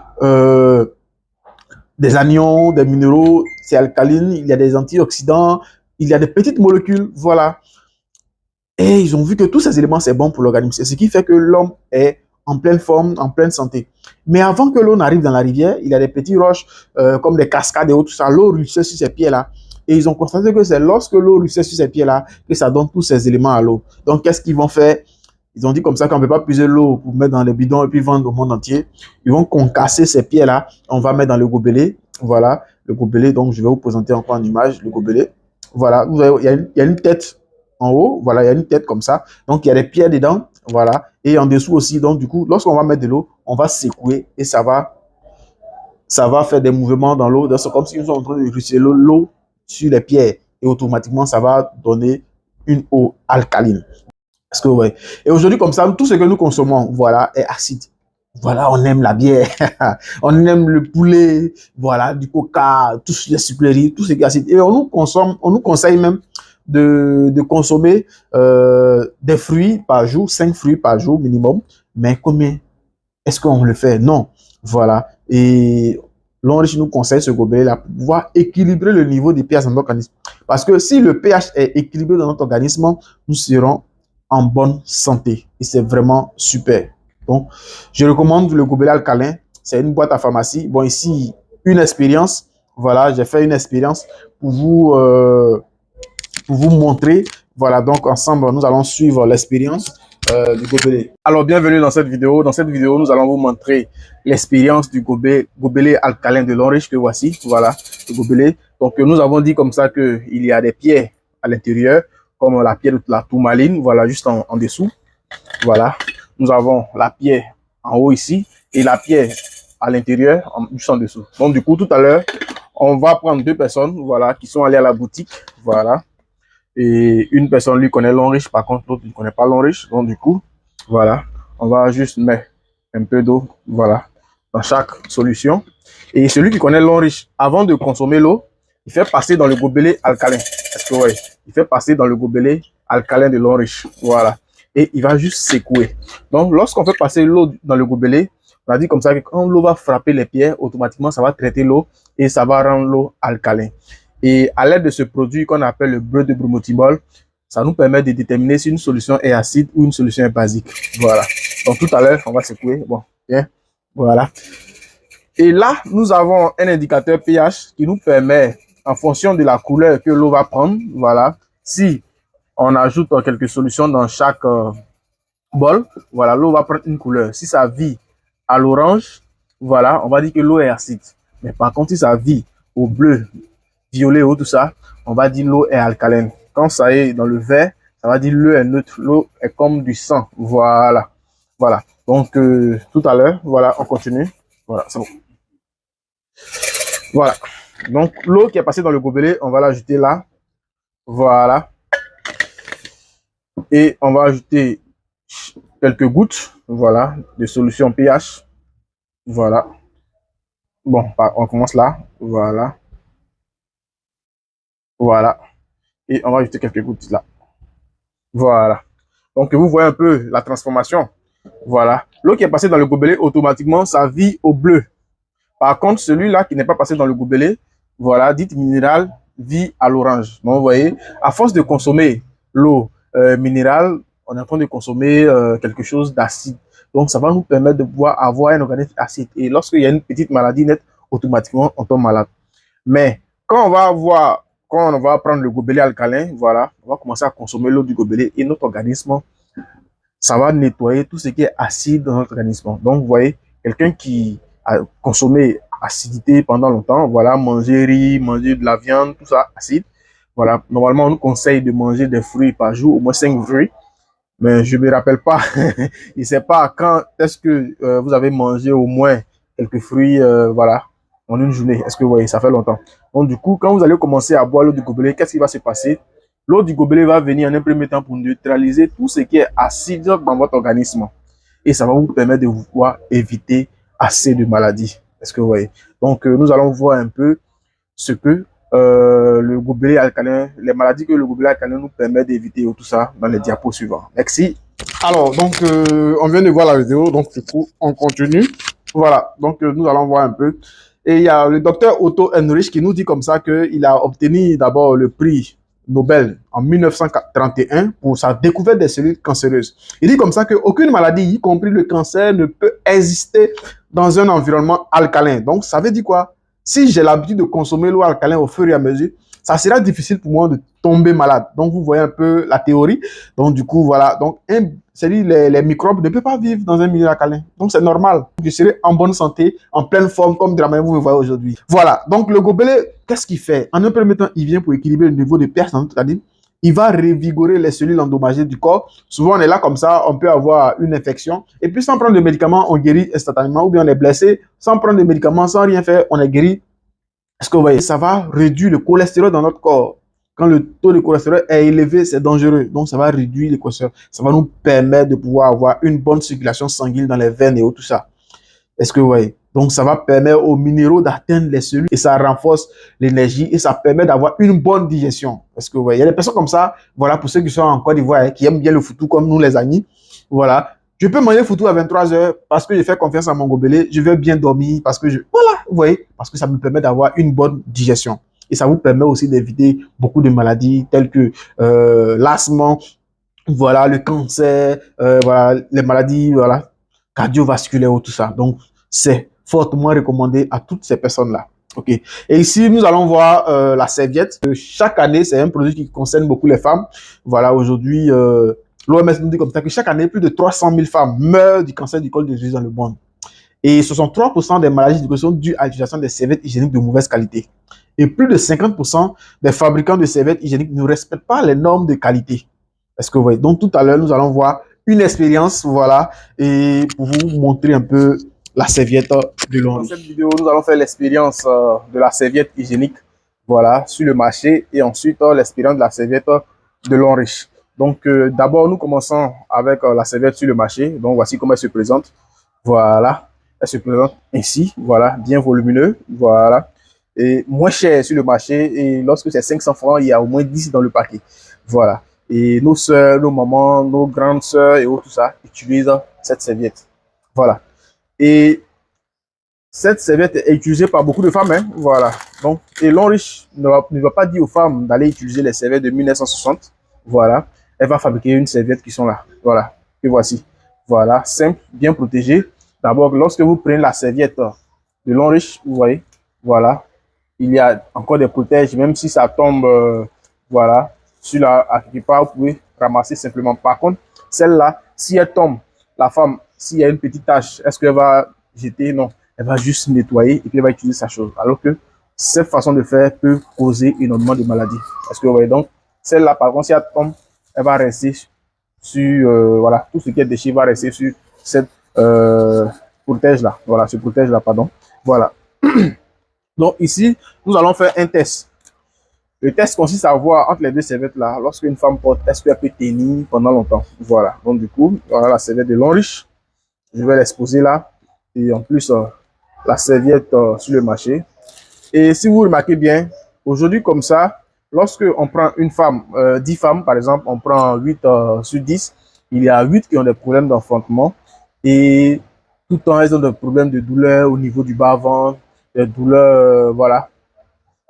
des anions, des minéraux, c'est alcaline, il y a des antioxydants, il y a des petites molécules, voilà. Et ils ont vu que tous ces éléments, c'est bon pour l'organisme. C'est ce qui fait que l'homme est en pleine forme, en pleine santé. Mais avant que l'eau n'arrive dans la rivière, il y a des petites roches comme des cascades et tout ça. L'eau ruisselle sur ses pieds-là. Et ils ont constaté que c'est lorsque l'eau ruisselle sur ses pieds-là que ça donne tous ces éléments à l'eau. Donc, qu'est-ce qu'ils vont faire? Ils ont dit comme ça qu'on ne peut pas puiser l'eau pour mettre dans les bidons et puis vendre au monde entier. Ils vont concasser ces pieds-là. On va mettre dans le gobelet. Voilà, le gobelet. Donc, je vais vous présenter encore en image le gobelet. Voilà, vous voyez, il y a une tête en haut, voilà, il y a une tête comme ça. Donc, il y a des pierres dedans, voilà. Et en dessous aussi, donc, du coup, lorsqu'on va mettre de l'eau, on va secouer et ça va faire des mouvements dans l'eau. C'est comme si nous sommes en train de ruisseler l'eau sur les pierres. Et automatiquement, ça va donner une eau alcaline. Est-ce que vous voyez? Et aujourd'hui, comme ça, tout ce que nous consommons, voilà, est acide. Voilà, on aime la bière, on aime le poulet, voilà, du coca, toutes les sucreries, tout ce qui est acide. Et on nous conseille même de consommer des fruits par jour, 5 fruits par jour minimum. Mais combien est-ce qu'on le fait? Non. Voilà. Et Longriche nous conseille ce gobelet-là pour pouvoir équilibrer le niveau des pH dans notre organisme. Parce que si le pH est équilibré dans notre organisme, nous serons en bonne santé. Et c'est vraiment super. Donc, je recommande le gobelet alcalin. C'est une boîte à pharmacie. Bon, ici, une expérience. Voilà, j'ai fait une expérience pour vous montrer. Voilà, donc ensemble, nous allons suivre l'expérience du gobelet. Alors, bienvenue dans cette vidéo. Dans cette vidéo, nous allons vous montrer l'expérience du gobelet alcalin de Longriche que voici. Voilà, le gobelet. Donc, nous avons dit comme ça qu'il y a des pierres à l'intérieur, comme la pierre de la tourmaline. Voilà, juste en dessous. Voilà. Nous avons la pierre en haut ici et la pierre à l'intérieur, juste en dessous. Donc, du coup, tout à l'heure, on va prendre 2 personnes, voilà, qui sont allées à la boutique, voilà. Et une personne lui connaît Longriche, par contre, l'autre ne connaît pas Longriche. Donc, du coup, voilà, on va juste mettre un peu d'eau, voilà, dans chaque solution. Et celui qui connaît Longriche, avant de consommer l'eau, il fait passer dans le gobelet alcalin. Est-ce que vous voyez? Il fait passer dans le gobelet alcalin de Longriche, voilà. Et il va juste secouer. Donc, lorsqu'on fait passer l'eau dans le gobelet, on a dit comme ça que quand l'eau va frapper les pierres, automatiquement, ça va traiter l'eau et ça va rendre l'eau alcalin. Et à l'aide de ce produit qu'on appelle le beurre de bromothymol, ça nous permet de déterminer si une solution est acide ou une solution est basique. Voilà. Donc tout à l'heure, on va secouer. Bon, bien. Voilà. Et là, nous avons un indicateur pH qui nous permet, en fonction de la couleur que l'eau va prendre, voilà, si on ajoute quelques solutions dans chaque bol, voilà, l'eau va prendre une couleur. Si ça vit à l'orange, voilà, on va dire que l'eau est acide. Mais par contre, si ça vit au bleu, violet ou tout ça, on va dire l'eau est alcalène. Quand ça est dans le vert, ça va dire l'eau est neutre, l'eau est comme du sang. Voilà. Voilà. Donc, tout à l'heure, voilà, on continue. Voilà, c'est bon. Voilà. Donc, l'eau qui est passée dans le gobelet, on va l'ajouter là. Voilà. Et on va ajouter quelques gouttes, voilà, de solution pH. Voilà. Bon, on commence là. Voilà. Voilà. Et on va ajouter quelques gouttes là. Voilà. Donc, vous voyez un peu la transformation. Voilà. L'eau qui est passée dans le gobelet, automatiquement, ça vit au bleu. Par contre, celui-là qui n'est pas passé dans le gobelet, voilà, dite minérale, vit à l'orange. Donc, vous voyez, à force de consommer l'eau minérale, on est en train de consommer quelque chose d'acide. Donc, ça va nous permettre de pouvoir avoir un organisme acide. Et lorsqu'il y a une petite maladie nette, automatiquement, on tombe malade. Mais quand on va prendre le gobelet alcalin, voilà, on va commencer à consommer l'eau du gobelet et notre organisme, ça va nettoyer tout ce qui est acide dans notre organisme. Donc, vous voyez, quelqu'un qui a consommé acidité pendant longtemps, voilà, manger riz, manger de la viande, tout ça, acide. Voilà, normalement, on nous conseille de manger des fruits par jour, au moins 5 fruits. Mais je ne me rappelle pas, je ne sais pas quand est-ce que vous avez mangé au moins quelques fruits, voilà, en une journée. Est-ce que vous voyez, ça fait longtemps. Donc, du coup, quand vous allez commencer à boire l'eau du gobelet, qu'est-ce qui va se passer? L'eau du gobelet va venir en un premier temps pour neutraliser tout ce qui est acide dans votre organisme. Et ça va vous permettre de pouvoir éviter assez de maladies. Est-ce que vous voyez? Donc, nous allons voir un peu ce que le gobelet alcalin, les maladies que le gobelet alcalin nous permet d'éviter, tout ça dans les diapos suivants. Merci. Alors, donc, on vient de voir la vidéo, donc du coup, on continue. Voilà, donc nous allons voir un peu. Et il y a le docteur Otto Heinrich qui nous dit comme ça qu'il a obtenu d'abord le prix Nobel en 1931 pour sa découverte des cellules cancéreuses. Il dit comme ça qu'aucune maladie, y compris le cancer, ne peut exister dans un environnement alcalin. Donc, ça veut dire quoi? Si j'ai l'habitude de consommer l'eau alcalin au fur et à mesure, ça sera difficile pour moi de tomber malade. Donc, vous voyez un peu la théorie. Donc, du coup, voilà. Donc, c'est-à-dire les microbes ne peuvent pas vivre dans un milieu alcalin. Donc, c'est normal. Je serai en bonne santé, en pleine forme, comme de la manière que vous me voyez aujourd'hui. Voilà. Donc, le gobelet, qu'est-ce qu'il fait? En un premier temps, il vient pour équilibrer le niveau de pH dans notre organisme. Il va revigorer les cellules endommagées du corps. Souvent, on est là comme ça, on peut avoir une infection. Et puis, sans prendre de médicaments, on guérit instantanément. Ou bien, on est blessé. Sans prendre de médicaments, sans rien faire, on est guéri. Est-ce que vous voyez? Ça va réduire le cholestérol dans notre corps. Quand le taux de cholestérol est élevé, c'est dangereux. Donc, ça va réduire le cholestérol. Ça va nous permettre de pouvoir avoir une bonne circulation sanguine dans les veines et tout ça. Est-ce que vous voyez? Donc, ça va permettre aux minéraux d'atteindre les cellules et ça renforce l'énergie et ça permet d'avoir une bonne digestion. Est-ce que vous voyez? Il y a des personnes comme ça, voilà, pour ceux qui sont en Côte d'Ivoire, qui aiment bien le foutou comme nous les amis. Voilà. Je peux manger foutou à 23 h parce que je fais confiance à mon gobelet. Je vais bien dormir parce que voilà, vous voyez, parce que ça me permet d'avoir une bonne digestion. Et ça vous permet aussi d'éviter beaucoup de maladies telles que l'asthme, voilà, le cancer, voilà, les maladies, voilà, cardiovasculaires ou tout ça. Donc, c'est fortement recommandé à toutes ces personnes-là. OK. Et ici, nous allons voir la serviette. Chaque année, c'est un produit qui concerne beaucoup les femmes. Voilà, aujourd'hui, l'OMS nous dit comme ça que chaque année, plus de 300 000 femmes meurent du cancer du col de l'utérus dans le monde. Et 63% des maladies sont dues à l'utilisation des serviettes hygiéniques de mauvaise qualité. Et plus de 50% des fabricants de serviettes hygiéniques ne respectent pas les normes de qualité. Est-ce que vous voyez? Donc, tout à l'heure, nous allons voir une expérience, voilà, et pour vous montrer un peu la serviette de l'Henri. Dans cette vidéo, nous allons faire l'expérience de la serviette hygiénique, voilà, sur le marché, et ensuite l'expérience de la serviette de l'Henri. Donc, d'abord, nous commençons avec la serviette sur le marché. Donc, voici comment elle se présente. Voilà, elle se présente ainsi, voilà, bien volumineux, voilà, et moins cher sur le marché. Et lorsque c'est 500 francs, il y a au moins 10 dans le paquet. Voilà. Et nos sœurs, nos mamans, nos grandes sœurs et tout ça utilisent cette serviette. Voilà. Et Cette serviette est utilisée par beaucoup de femmes, hein, voilà. Donc, et Longreach ne va pas dire aux femmes d'aller utiliser les serviettes de 1960, voilà. Elle va fabriquer une serviette qui sont là, voilà. Et voici, voilà, simple, bien protégée. D'abord, lorsque vous prenez la serviette de Longreach, vous voyez, voilà, il y a encore des protèges, même si ça tombe, voilà, sur la, à quelque part, vous pouvez ramasser simplement. Par contre, celle-là, si elle tombe, la femme, s'il y a une petite tache, est-ce qu'elle va jeter? Non, elle va juste nettoyer et puis elle va utiliser sa chose. Alors que cette façon de faire peut causer énormément de maladies. Est-ce que vous voyez? Donc, celle-là, par contre, si elle tombe, elle va rester sur, voilà, tout ce qui est déchet va rester sur cette protège-là. Voilà, ce protège-là, pardon. Voilà. Donc ici, nous allons faire un test. Le test consiste à voir entre les deux serviettes là, lorsqu'une femme porte, est-ce qu'elle peut tenir pendant longtemps. Voilà. Donc du coup, voilà la serviette de Longreach. Je vais l'exposer là. Et en plus, la serviette sur le marché. Et si vous remarquez bien, aujourd'hui comme ça, lorsque on prend une femme, 10 femmes par exemple, on prend 8 sur 10, il y a 8 qui ont des problèmes d'enfantement. Et tout le temps, elles ont des problèmes de douleur au niveau du bas-ventre, des douleurs, voilà,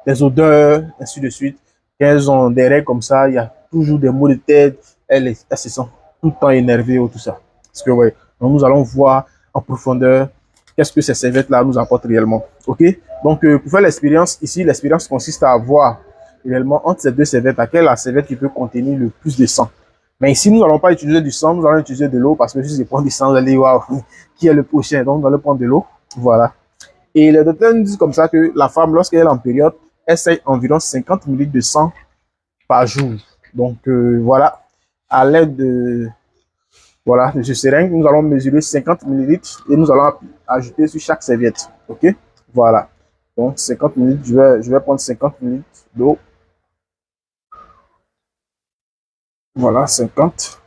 des odeurs, ainsi de suite. Quand elles ont des règles comme ça, il y a toujours des maux de tête, elles se sentent tout le temps énervées ou tout ça. Parce que, ouais, donc nous allons voir en profondeur qu'est-ce que ces serviettes-là nous apportent réellement. OK? Donc, pour faire l'expérience, ici, l'expérience consiste à voir réellement entre ces deux serviettes, laquelle est la serviette qui peut contenir le plus de sang. Mais ici, nous n'allons pas utiliser du sang, nous allons utiliser de l'eau parce que si je prends du sang, vous allez voir qui est le prochain. Donc, nous allons prendre de l'eau. Voilà. Et les docteurs nous disent comme ça que la femme, lorsqu'elle est en période, essaye environ 50 ml de sang par jour. Donc, voilà. À l'aide de, voilà, de ce seringue, nous allons mesurer 50 ml et nous allons ajouter sur chaque serviette. OK? Voilà. Donc, 50 ml, je vais prendre 50 ml d'eau. Voilà, 50.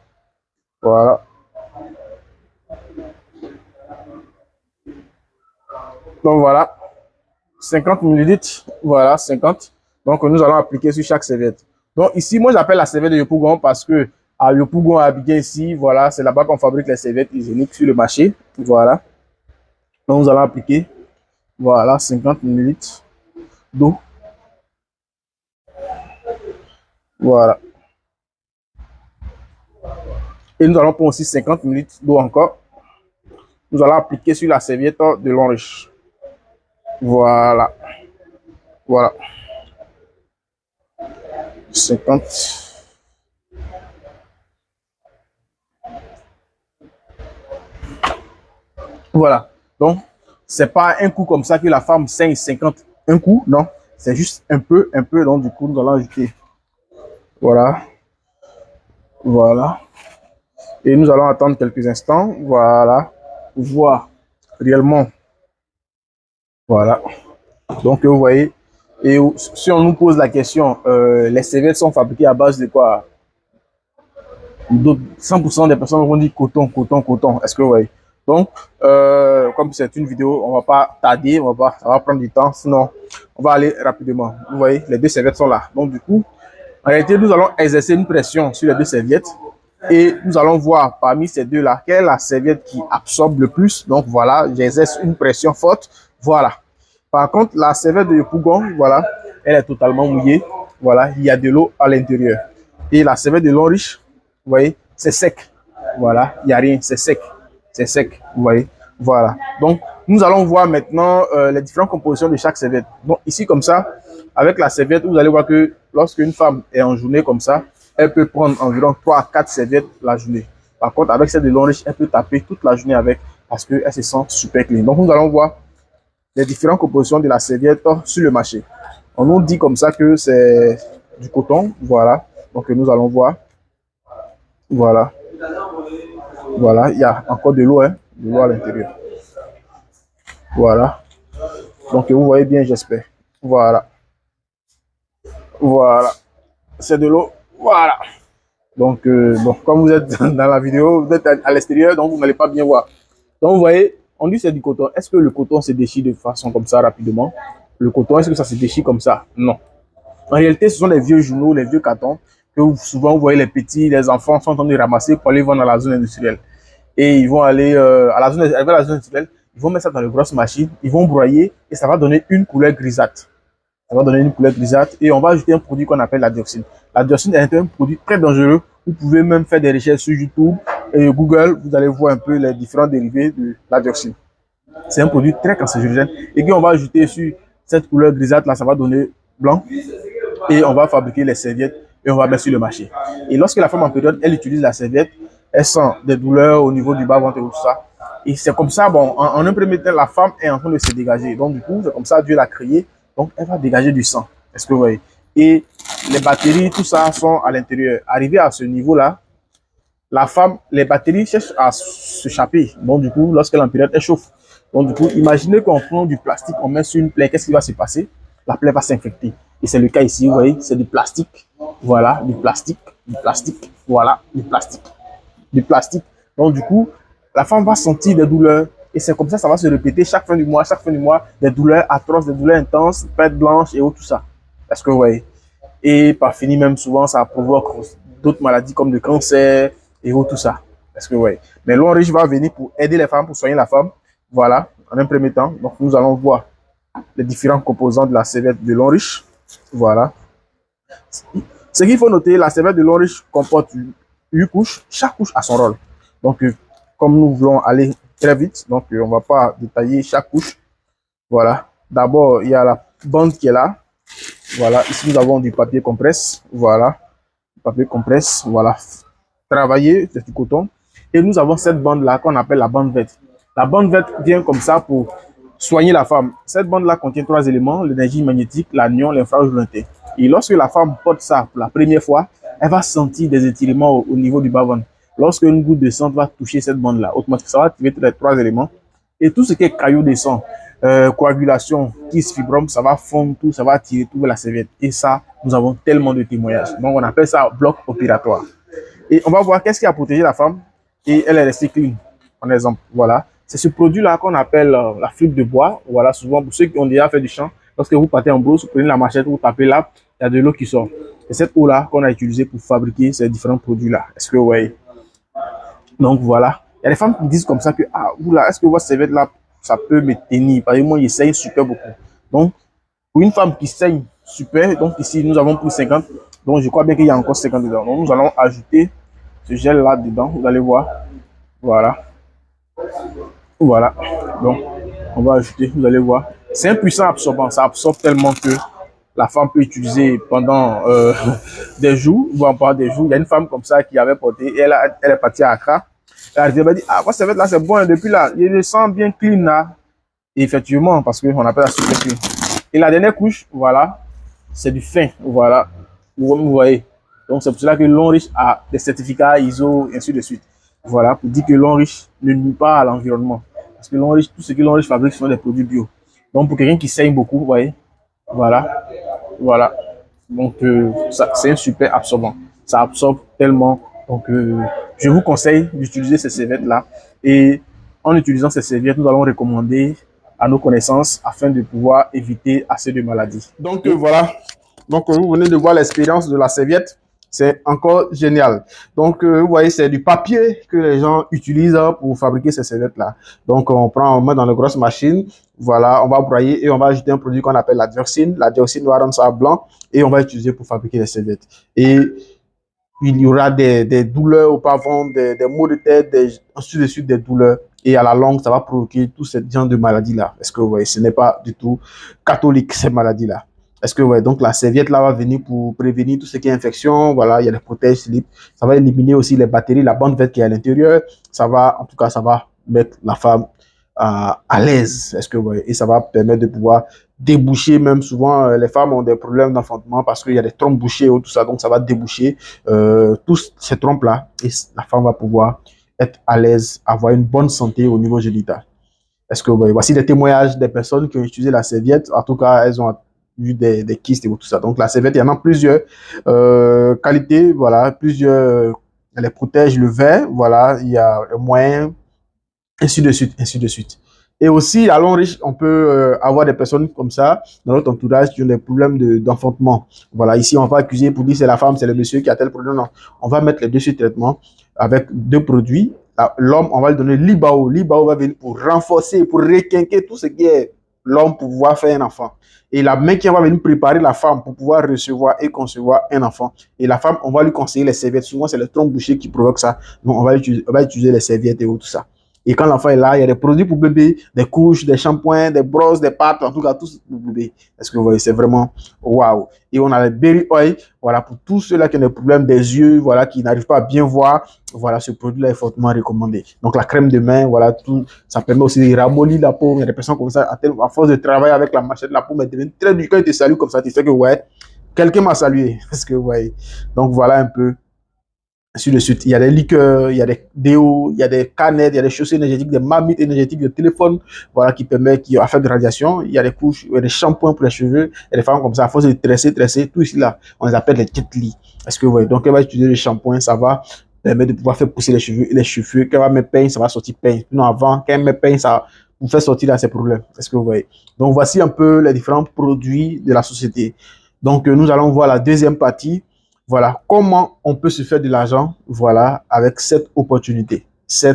Voilà. Donc, voilà. 50 ml. Voilà, 50. Donc, nous allons appliquer sur chaque serviette. Donc, ici, moi, j'appelle la serviette de Yopougon parce que à Yopougon, à Abidjan, ici, voilà, c'est là-bas qu'on fabrique les serviettes hygiéniques sur le marché. Voilà. Donc, nous allons appliquer, voilà, 50 ml d'eau. Voilà. Et nous allons prendre aussi 50 ml d'eau encore. Nous allons appliquer sur la serviette de Longreach. Voilà. Voilà. 50. Voilà. Donc, c'est pas un coup comme ça que la femme saigne 50 un coup, non. C'est juste un peu. Donc, du coup, nous allons ajouter. Voilà. Voilà. Et nous allons attendre quelques instants. Voilà. Pour voir réellement. Voilà. Donc, vous voyez. Et si on nous pose la question, les serviettes sont fabriquées à base de quoi? 100% des personnes vont dire coton. Est-ce que vous voyez? Donc, comme c'est une vidéo, on va pas tarder, ça va prendre du temps. Sinon, on va aller rapidement. Vous voyez, les deux serviettes sont là. Donc, du coup, en réalité, nous allons exercer une pression sur les deux serviettes. Et nous allons voir parmi ces deux-là, quelle est la serviette qui absorbe le plus. Donc, voilà, j'exerce une pression forte. Voilà. Par contre, la serviette de Yopougon, voilà, elle est totalement mouillée. Voilà, il y a de l'eau à l'intérieur. Et la serviette de Longreach, vous voyez, c'est sec. Voilà, il n'y a rien, c'est sec. C'est sec, vous voyez. Voilà. Donc, nous allons voir maintenant les différentes compositions de chaque serviette. Donc, ici, comme ça, avec la serviette, vous allez voir que lorsqu'une femme est en journée comme ça, elle peut prendre environ 3 à 4 serviettes la journée. Par contre, avec celle de Longreach, elle peut taper toute la journée avec parce qu'elle se sent super clean. Donc, nous allons voir les différentes compositions de la serviette sur le marché. On nous dit comme ça que c'est du coton, voilà. Donc, nous allons voir. Voilà. Voilà, il y a encore de l'eau, hein, de l'eau à l'intérieur. Voilà. Donc, vous voyez bien, j'espère. Voilà. Voilà. C'est de l'eau. Voilà. Donc, bon, comme vous êtes dans la vidéo, vous êtes à l'extérieur, donc vous n'allez pas bien voir. Donc, vous voyez, on dit que c'est du coton. Est-ce que le coton se déchire de façon comme ça rapidement? Le coton, est-ce que ça se déchire comme ça? Non. En réalité, ce sont les vieux journaux, les vieux cartons, que souvent vous voyez les petits, les enfants sont en train de ramasser pour aller vendre dans la zone industrielle. Et ils vont aller à la zone industrielle, ils vont mettre ça dans les grosses machines, ils vont broyer et ça va donner une couleur grisâtre. Ça va donner une couleur grisâtre et on va ajouter un produit qu'on appelle la dioxine. La dioxine est un produit très dangereux. Vous pouvez même faire des recherches sur YouTube et Google, vous allez voir un peu les différents dérivés de la dioxine. C'est un produit très cancérigène et qu'on va ajouter sur cette couleur grisâtre là, ça va donner blanc et on va fabriquer les serviettes et on va mettre sur le marché. Et lorsque la femme en période, elle utilise la serviette, elle sent des douleurs au niveau du bas-ventre et tout ça. Et c'est comme ça, bon, en un premier temps, la femme est en train de se dégager. Donc, du coup, c'est comme ça, Dieu l'a créée. Donc, elle va dégager du sang. Est-ce que vous voyez? Et les batteries, tout ça sont à l'intérieur. Arrivé à ce niveau-là, la femme, les batteries cherchent à s'échapper. Donc, du coup, lorsqu'elle est en période, elle chauffe. Donc, du coup, imaginez qu'on prend du plastique, on met sur une plaie. Qu'est-ce qui va se passer? La plaie va s'infecter. Et c'est le cas ici, vous voyez, c'est du plastique. Voilà, du plastique, voilà, du plastique. Donc, du coup, la femme va sentir des douleurs. Et c'est comme ça va se répéter chaque fin du mois, des douleurs atroces, des douleurs intenses, perte blanche et tout ça. Est-ce que vous voyez? Et par fini, même souvent, ça provoque d'autres maladies comme le cancer et tout ça. Est-ce que vous voyez? Mais l'eau riche va venir pour aider les femmes, pour soigner la femme. Voilà, en un premier temps. Donc, nous allons voir les différents composants de la serviette de l'eau riche. Voilà. Ce qu'il faut noter, la serviette de l'eau riche comporte 8 couches. Chaque couche a son rôle. Donc, comme nous voulons aller très vite, donc on ne va pas détailler chaque couche. Voilà. D'abord, il y a la bande qui est là. Voilà. Ici, nous avons du papier compresse. Voilà. Papier compresse. Voilà. Travaillé, c'est du coton. Et nous avons cette bande-là qu'on appelle la bande verte. La bande verte vient comme ça pour soigner la femme. Cette bande-là contient 3 éléments, l'énergie magnétique, l'anion, l'infrarouge lointain. Et lorsque la femme porte ça pour la première fois, elle va sentir des étirements au niveau du bas-ventre. Lorsque une goutte de sang va toucher cette bande-là, automatiquement, ça va activer les 3 éléments. Et tout ce qui est caillot de sang, coagulation, kyste, fibrome, ça va fondre tout, ça va attirer tout vers la serviette. Et ça, nous avons tellement de témoignages. Donc, on appelle ça bloc opératoire. Et on va voir qu'est-ce qui a protégé la femme. Et elle est restée clean, en exemple. Voilà. C'est ce produit-là qu'on appelle la fibre de bois. Voilà, souvent, pour ceux qui ont déjà fait du champ, lorsque vous partez en brousse, vous prenez la machette, vous tapez là, il y a de l'eau qui sort. C'est cette eau-là qu'on a utilisée pour fabriquer ces différents produits-là. Est-ce que vous voyez? Donc voilà. Il y a des femmes qui disent comme ça que, ah, oula, est-ce que votre serviette là, ça peut me tenir? Par exemple, moi, il saigne super beaucoup. Donc, pour une femme qui saigne super, donc ici, nous avons pris 50. Donc, je crois bien qu'il y a encore 50 dedans. Donc, nous allons ajouter ce gel là dedans. Vous allez voir. Voilà. Voilà. Donc, on va ajouter, vous allez voir. C'est un puissant absorbant. Ça absorbe tellement que la femme peut utiliser pendant des jours, voire pas des jours. Il y a une femme comme ça qui avait porté, et elle est partie à Accra. Elle m'a dit, ah, votre serviette là, c'est bon, depuis là, je le sens bien clean là. Et effectivement, parce qu'on appelle la super clean. Et la dernière couche, voilà, c'est du fin, voilà. Vous voyez. Donc, c'est pour cela que l'eau riche a des certificats ISO, et ainsi de suite. Voilà, pour dire que l'eau riche ne nuit pas à l'environnement. Parce que l'eau riche, tout ce que l'eau riche fabrique sont des produits bio. Donc, pour quelqu'un qui saigne beaucoup, vous voyez, voilà, voilà. Donc, c'est un super absorbant. Ça absorbe tellement. Donc, je vous conseille d'utiliser ces serviettes-là. Et en utilisant ces serviettes, nous allons recommander à nos connaissances afin de pouvoir éviter assez de maladies. Donc, voilà. Donc, vous venez de voir l'expérience de la serviette. C'est encore génial. Donc, vous voyez, c'est du papier que les gens utilisent pour fabriquer ces serviettes-là. Donc, on met dans les grosses machines. Voilà, on va broyer et on va ajouter un produit qu'on appelle la dioxine. La dioxine va rendre ça blanc et on va utiliser pour fabriquer les serviettes. Et il y aura des douleurs auparavant, des maux de tête, ensuite de suite des douleurs. Et à la longue, ça va provoquer tout ce genre de maladies-là. Est-ce que vous voyez, ce n'est pas du tout catholique, ces maladies-là. Est-ce que ouais, donc la serviette là va venir pour prévenir tout ce qui est infection. Voilà, il y a des protèges slips. Ça va éliminer aussi les batteries, la bande verte qui est à l'intérieur. Ça va, en tout cas, ça va mettre la femme à l'aise. Est-ce que vous voyez, et ça va permettre de pouvoir déboucher. Même souvent, les femmes ont des problèmes d'enfantement parce qu'il y a des trompes bouchées ou tout ça. Donc ça va déboucher tous ces trompes là et la femme va pouvoir être à l'aise, avoir une bonne santé au niveau génital. Est-ce que vous voyez, voici des témoignages des personnes qui ont utilisé la serviette. En tout cas, elles ont eu des kystes et tout ça. Donc la serviette, il y en a plusieurs qualités, voilà, plusieurs, elle les protège le verre, voilà, il y a le moyen, ainsi de suite, ainsi de suite. Et aussi, à long riche, on peut avoir des personnes comme ça dans notre entourage qui ont des problèmes d'enfantement. Voilà, ici, on va accuser pour dire c'est la femme, c'est le monsieur qui a tel problème. Non, on va mettre les deux sur traitement avec 2 produits. l'homme, on va lui donner l'Ibao. L'Ibao va venir pour renforcer, pour requinquer tout ce qui est l'homme pour pouvoir faire un enfant. Et la main qui va venir préparer la femme pour pouvoir recevoir et concevoir un enfant. Et la femme, on va lui conseiller les serviettes. Souvent, c'est le tronc bouché qui provoque ça. Donc, on va utiliser les serviettes et tout ça. Et quand l'enfant est là, il y a des produits pour bébé, des couches, des shampoings, des brosses, des pâtes, en tout cas, tout pour bébé. Est-ce que vous voyez, c'est vraiment waouh. Et on a les berry oil, voilà, pour tous ceux-là qui ont des problèmes des yeux, voilà, qui n'arrivent pas à bien voir, voilà, ce produit-là est fortement recommandé. Donc, la crème de main, voilà, tout, ça permet aussi de ramollir la peau. Il y a des personnes comme ça, à force de travailler avec la machette, la peau, mais devient très dure. Quand ils te saluent comme ça, tu sais que, ouais, quelqu'un m'a salué. Est-ce que vous voyez? Donc, voilà un peu. Ainsi de suite, il y a des liqueurs, il y a des déos, il y a des canettes, il y a des chaussures énergétiques, des marmites énergétiques, des téléphones, voilà, qui permettent, qui ont fait de radiation. Il y a des couches, il y a des shampoings pour les cheveux, il y a des femmes comme ça, à force de tresser, tout ici là, on les appelle les jet-li. Est-ce que vous voyez? Donc, elle va utiliser le shampoing, ça va permettre de pouvoir faire pousser les cheveux, et les cheveux, quand elle va mettre peigne, ça va sortir peigne. Sinon, avant, quand elle met peigne, ça vous fait sortir là ces problèmes. Est-ce que vous voyez? Donc, voici un peu les différents produits de la société. Donc, nous allons voir la deuxième partie. Voilà, comment on peut se faire de l'argent, voilà, avec cette opportunité, ces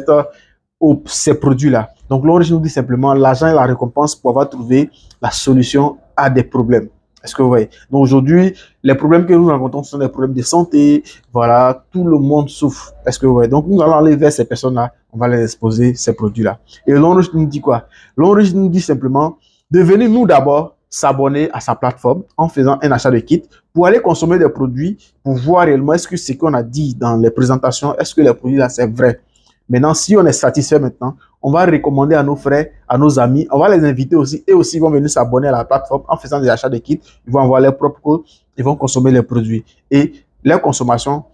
produits-là. Donc, l'origine nous dit simplement, l'argent est la récompense pour avoir trouvé la solution à des problèmes. Est-ce que vous voyez? Donc, aujourd'hui, les problèmes que nous rencontrons sont des problèmes de santé. Voilà, tout le monde souffre. Est-ce que vous voyez? Donc, nous allons aller vers ces personnes-là, on va les exposer ces produits-là. Et l'origine nous dit quoi? L'origine nous dit simplement, devenez nous d'abord s'abonner à sa plateforme en faisant un achat de kit pour aller consommer des produits, pour voir réellement est-ce que ce qu'on a dit dans les présentations, est-ce que les produits là c'est vrai. Maintenant, si on est satisfait maintenant, on va recommander à nos frères, à nos amis, on va les inviter aussi, et aussi ils vont venir s'abonner à la plateforme en faisant des achats de kits, ils vont avoir leur propre code, ils vont consommer les produits. Et leur consommation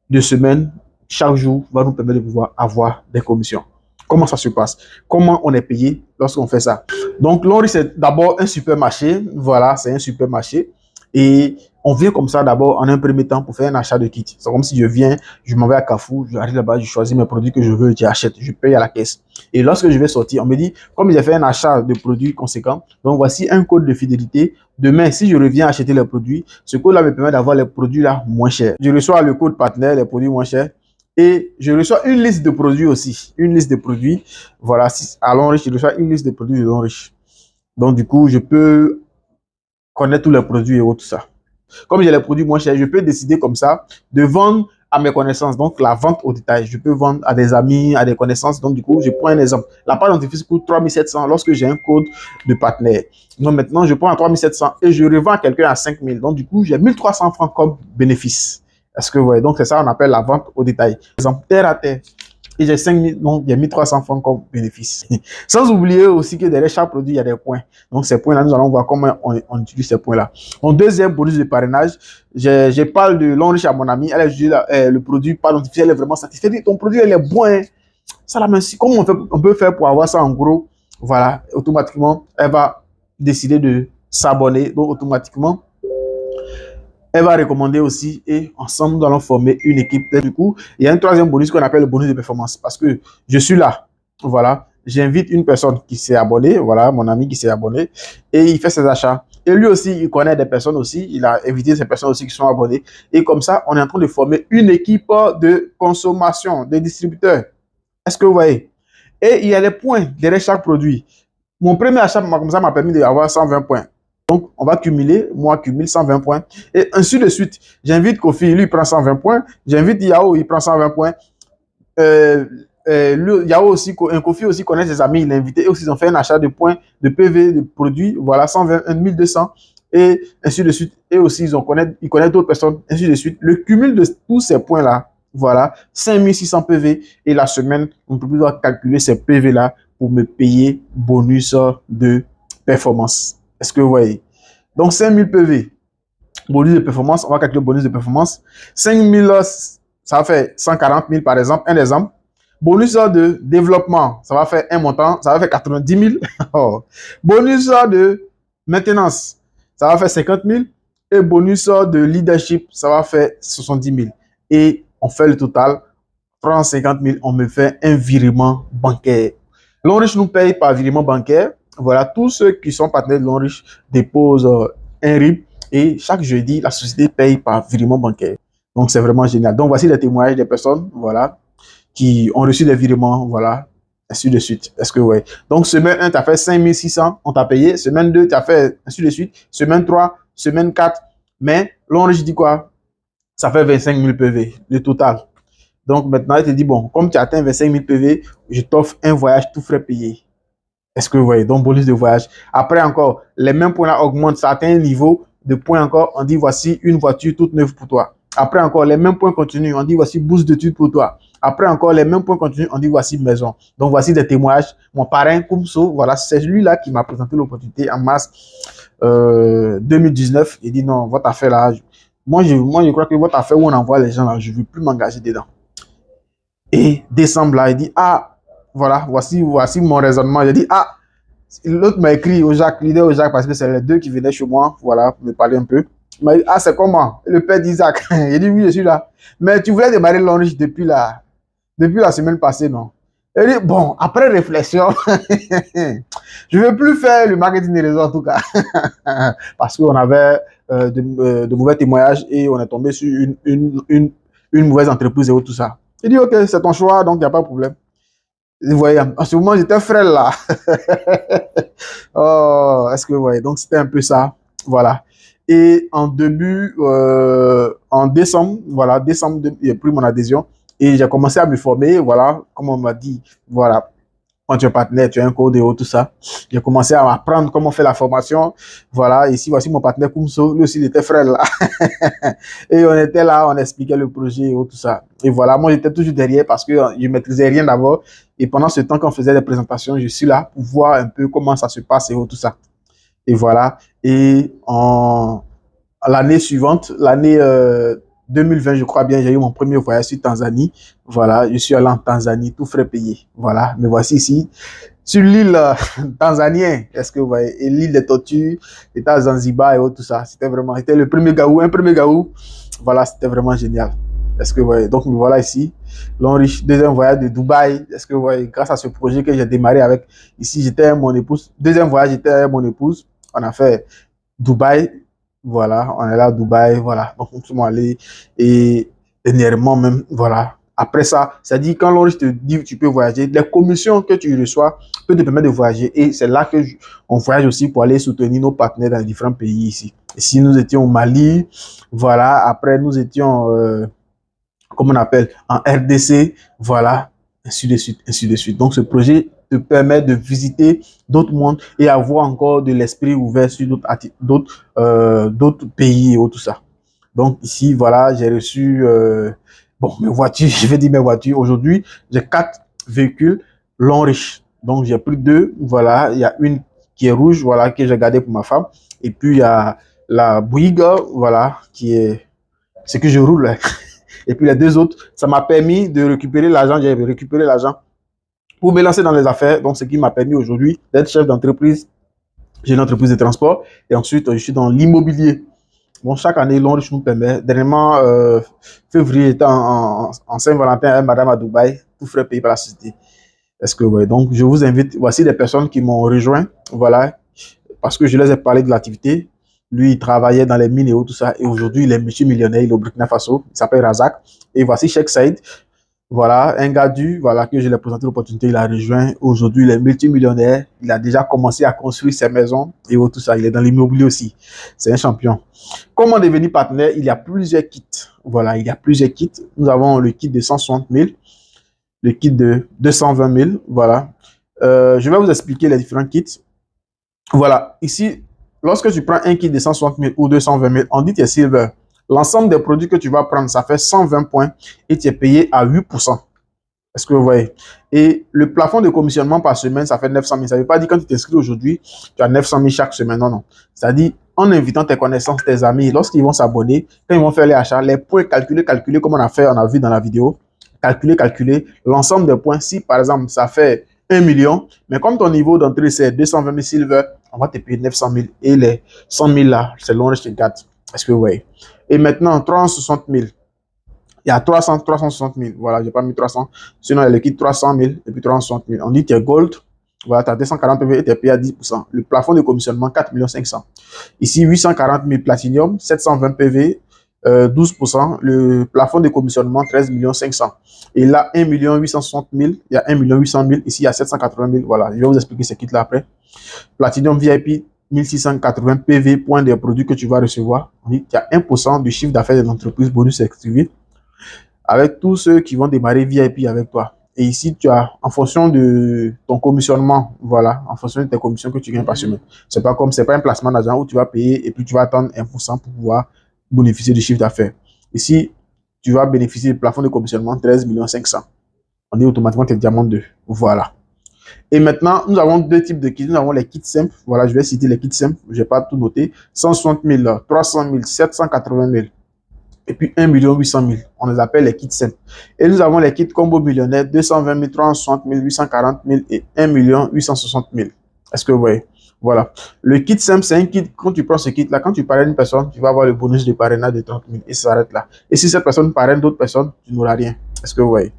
de semaine, chaque jour, va nous permettre de pouvoir avoir des commissions. Comment ça se passe? Comment on est payé lorsqu'on fait ça? Donc, Lonry, c'est d'abord un supermarché. Voilà, c'est un supermarché. Et on vient comme ça d'abord en un premier temps pour faire un achat de kit. C'est comme si je viens, je m'en vais à Carrefour, j'arrive là-bas, je choisis mes produits que je veux, j'achète, je paye à la caisse. Et lorsque je vais sortir, on me dit, comme j'ai fait un achat de produits conséquents, donc voici un code de fidélité. Demain, si je reviens acheter les produits, ce code-là me permet d'avoir les produits là moins chers. Je reçois le code partenaire, les produits moins chers. Et je reçois une liste de produits aussi. Une liste de produits. Voilà, à Lonrich, je reçois une liste de produits de Lonrich. Donc, du coup, je peux connaître tous les produits et tout ça. Comme j'ai les produits moins chers, je peux décider comme ça de vendre à mes connaissances. Donc, la vente au détail. Je peux vendre à des amis, à des connaissances. Donc, du coup, je prends un exemple. La page dentifrice coûte 3700 lorsque j'ai un code de partenaire. Donc, maintenant, je prends à 3700 et je revends à quelqu'un à 5000. Donc, du coup, j'ai 1300 francs comme bénéfice. Est-ce que vous voyez? Donc, c'est ça qu'on appelle la vente au détail. Par exemple, terre à terre. Et j'ai 5000, donc il y a 1300 francs comme bénéfice. Sans oublier aussi que derrière chaque produit, il y a des points. Donc, ces points-là, nous allons voir comment on utilise ces points-là. Mon deuxième bonus de parrainage, je parle de Lonrich à mon ami. Elle a jugé le produit pas notifié, elle est vraiment satisfaite. Ton produit, elle est bon. Hein? Ça, la merci. Comment on peut faire pour avoir ça en gros? Voilà, automatiquement, elle va décider de s'abonner. Donc, automatiquement, elle va recommander aussi et ensemble, nous allons former une équipe. Et du coup, il y a un troisième bonus qu'on appelle le bonus de performance parce que je suis là. Voilà. J'invite une personne qui s'est abonnée. Voilà, mon ami qui s'est abonné et il fait ses achats. Et lui aussi, il connaît des personnes aussi. Il a invité ces personnes aussi qui sont abonnées. Et comme ça, on est en train de former une équipe de consommation, de distributeurs. Est-ce que vous voyez? Et il y a des points derrière chaque produit. Mon premier achat, comme ça, m'a permis d'avoir 120 points. Donc, on va cumuler, moi, cumule 120 points. Et ainsi de suite. J'invite Kofi, lui, il prend 120 points. J'invite Yao, il prend 120 points. Yao aussi, Kofi aussi connaît ses amis, il l'a invité. Et aussi, ils ont fait un achat de points, de PV, de produits. Voilà, 120, 1200. Et ainsi de suite. Et aussi, ils connaissent d'autres personnes. Ainsi de suite. Le cumul de tous ces points-là, voilà, 5600 PV. Et la semaine, on peut pouvoir calculer ces PV-là pour me payer bonus de performance. Est-ce que vous voyez? Donc, 5000 PV, bonus de performance, on va calculer le bonus de performance. 5000, ça va faire 140 000 par exemple, un exemple. Bonus de développement, ça va faire un montant, ça va faire 90 000. Oh. Bonus de maintenance, ça va faire 50 000. Et bonus de leadership, ça va faire 70 000. Et on fait le total, 350 000, on me fait un virement bancaire. Lonrich nous paye par virement bancaire. Voilà, tous ceux qui sont partenaires de Lonrich déposent un RIB et chaque jeudi, la société paye par virement bancaire. Donc, c'est vraiment génial. Donc, voici les témoignages des personnes, voilà, qui ont reçu des virements, voilà, ainsi de suite. Est-ce que, ouais. Donc, semaine 1, tu as fait 5600, on t'a payé. Semaine 2, tu as fait ainsi de suite. Semaine 3, semaine 4. Mais, l'enrichissement dit quoi? Ça fait 25 000 PV, le total. Donc, maintenant, il te dit, bon, comme tu as atteint 25 000 PV, je t'offre un voyage tout frais payé. Est-ce que vous voyez? Donc, bonus de voyage. Après encore, les mêmes points là augmentent. Ça atteint un niveau de points encore. On dit, voici une voiture toute neuve pour toi. Après encore, les mêmes points continuent. On dit, voici bourse d'études pour toi. Après encore, les mêmes points continuent. On dit, voici maison. Donc, voici des témoignages. Mon parrain, Koumso, voilà, c'est lui-là qui m'a présenté l'opportunité en mars 2019. Il dit, non, votre affaire là, moi, je crois que votre affaire où on envoie les gens là, je ne veux plus m'engager dedans. Et décembre là, il dit, ah, voilà, voici mon raisonnement. J'ai dit, ah, l'autre m'a écrit au Jacques, l'idée au Jacques, parce que c'est les deux qui venaient chez moi, voilà, pour me parler un peu. Il m'a dit, ah, c'est comment? Le père d'Isaac. J'ai dit, oui, je suis là. Mais tu voulais démarrer l'enrichissement depuis la semaine passée, non? Il dit, bon, après réflexion, je ne veux plus faire le marketing des réseaux en tout cas. Parce qu'on avait de mauvais témoignages et on est tombé sur une mauvaise entreprise et tout ça. Il dit, ok, c'est ton choix, donc il n'y a pas de problème. Vous voyez, en ce moment, j'étais frêle là. Oh, est-ce que vous voyez? Donc, c'était un peu ça. Voilà. Et en décembre, voilà, décembre, j'ai pris mon adhésion et j'ai commencé à me former. Voilà, comme on m'a dit, voilà, quand tu es partenaire, tu as un code et tout ça. J'ai commencé à apprendre comment faire la formation. Voilà, ici, voici mon partenaire Koumso. Lui aussi, il était frère là. Et on était là, on expliquait le projet et tout ça. Et voilà, moi, j'étais toujours derrière parce que je ne maîtrisais rien d'abord. Et pendant ce temps qu'on faisait des présentations, je suis là pour voir un peu comment ça se passe et tout ça. Et voilà. Et l'année suivante, l'année 2020, je crois bien, j'ai eu mon premier voyage sur Tanzanie. Voilà, je suis allé en Tanzanie, tout frais payé. Voilà, me voici ici, sur l'île tanzanienne. Est-ce que vous voyez? Et l'île des tortues, c'était à Zanzibar et tout ça. C'était le premier gaou, un premier gaou. Voilà, c'était vraiment génial. Est-ce que vous voyez? Donc, me voilà ici. Deuxième voyage de Dubaï. Est-ce que vous voyez? Grâce à ce projet que j'ai démarré avec, ici, j'étais mon épouse. Deuxième voyage, j'étais mon épouse. On a fait Dubaï. Voilà, on est là à Dubaï, voilà. Donc, nous sommes allés et dernièrement même, voilà. Après ça, ça dit quand l'on te dit tu peux voyager, les commissions que tu reçois peuvent te permettre de voyager. Et c'est là que on voyage aussi pour aller soutenir nos partenaires dans différents pays ici. Ici, nous étions au Mali, voilà. Après, nous étions, comment on appelle, en RDC, voilà. Ainsi de suite, ainsi de suite. Donc, ce projet te permet de visiter d'autres mondes et avoir encore de l'esprit ouvert sur d'autres pays et tout ça. Donc, ici, voilà, j'ai reçu, bon, mes voitures, je vais dire mes voitures. Aujourd'hui, j'ai 4 véhicules long riches. Donc, j'ai pris 2, voilà. Il y a une qui est rouge, voilà, que j'ai gardée pour ma femme. Et puis, il y a la Bouygues, voilà, qui est ce que je roule. Et puis les 2 autres, ça m'a permis de récupérer l'argent. J'ai récupéré l'argent pour me lancer dans les affaires. Donc, ce qui m'a permis aujourd'hui d'être chef d'entreprise. J'ai une entreprise de transport. Et ensuite, je suis dans l'immobilier. Bon, chaque année, l'enrichissement nous permet. Dernièrement, février, j'étais en Saint-Valentin avec madame à Dubaï, tout frais payé par la société. Est-ce que, ouais. Donc, je vous invite. Voici des personnes qui m'ont rejoint. Voilà. Parce que je les ai parlé de l'activité. Lui, il travaillait dans les mines et tout ça. Et aujourd'hui, il est multimillionnaire. Il est au Burkina Faso. Il s'appelle Razak. Et voici Cheikh Saïd. Voilà, un gars voilà, que je lui ai présenté l'opportunité. Il a rejoint. Aujourd'hui, il est multimillionnaire. Il a déjà commencé à construire ses maisons et tout ça. Il est dans l'immobilier aussi. C'est un champion. Comment devenir partenaire? Il y a plusieurs kits. Voilà, il y a plusieurs kits. Nous avons le kit de 160 000, le kit de 220 000. Voilà. Je vais vous expliquer les différents kits. Voilà, ici, lorsque tu prends un kit de 160 000 ou 220 000, on dit que tu es silver. L'ensemble des produits que tu vas prendre, ça fait 120 points et tu es payé à 8%. Est-ce que vous voyez? Et le plafond de commissionnement par semaine, ça fait 900 000. Ça ne veut pas dire quand tu t'inscris aujourd'hui, tu as 900 000 chaque semaine. Non, non. C'est-à-dire, en invitant tes connaissances, tes amis, lorsqu'ils vont s'abonner, quand ils vont faire les achats, les points calculés, comme on a vu dans la vidéo, calculer l'ensemble des points. Si, par exemple, ça fait 1 million, mais comme ton niveau d'entrée, c'est 220 000 silver, on va te payer 900 000. Et les 100 000 là, c'est l'enrichissement 4. Est-ce que vous voyez? Et maintenant, 360 000. Il y a 360 000. Voilà, j'ai pas mis 300. Sinon, il y a le kit 300 000 et puis 360 000. On dit que tu es gold. Voilà, tu as 240 PV et tu es payé à 10%. Le plafond de commissionnement, 4 500 000. Ici, 840 000 platinum, 720 PV 12%. Le plafond de commissionnement, 13 500 000. Et là, 1 860 000. Il y a 1 800 000. Ici, il y a 780 000. Voilà, je vais vous expliquer ce kit-là après. Platinum VIP, 1680 PV, point des produits que tu vas recevoir. On dit qu'il y a 1% du chiffre d'affaires de l'entreprise bonus activé avec tous ceux qui vont démarrer VIP avec toi. Et ici, tu as, en fonction de ton commissionnement, voilà, en fonction de tes commissions que tu gagnes par semaine. C'est pas un placement d'argent où tu vas payer et puis tu vas attendre 1% pour pouvoir bénéficier du chiffre d'affaires. Ici, tu vas bénéficier du plafond de commissionnement 13 500 000. On dit automatiquement que tu es diamant 2. Voilà. Et maintenant, nous avons deux types de kits. Nous avons les kits simples. Voilà, je vais citer les kits simples. Je n'ai pas tout noté. 160 000, 300 000, 780 000. Et puis 1 800 000. On les appelle les kits simples. Et nous avons les kits combo millionnaire 220 000, 360 000, 840 000 et 1 860 000. Est-ce que vous voyez? Voilà. Le kit simple, c'est un kit, quand tu prends ce kit-là, quand tu parraines une personne, tu vas avoir le bonus de parrainage de 30 000 et ça s'arrête là. Et si cette personne parraine d'autres personnes, tu n'auras rien. Est-ce que vous voyez?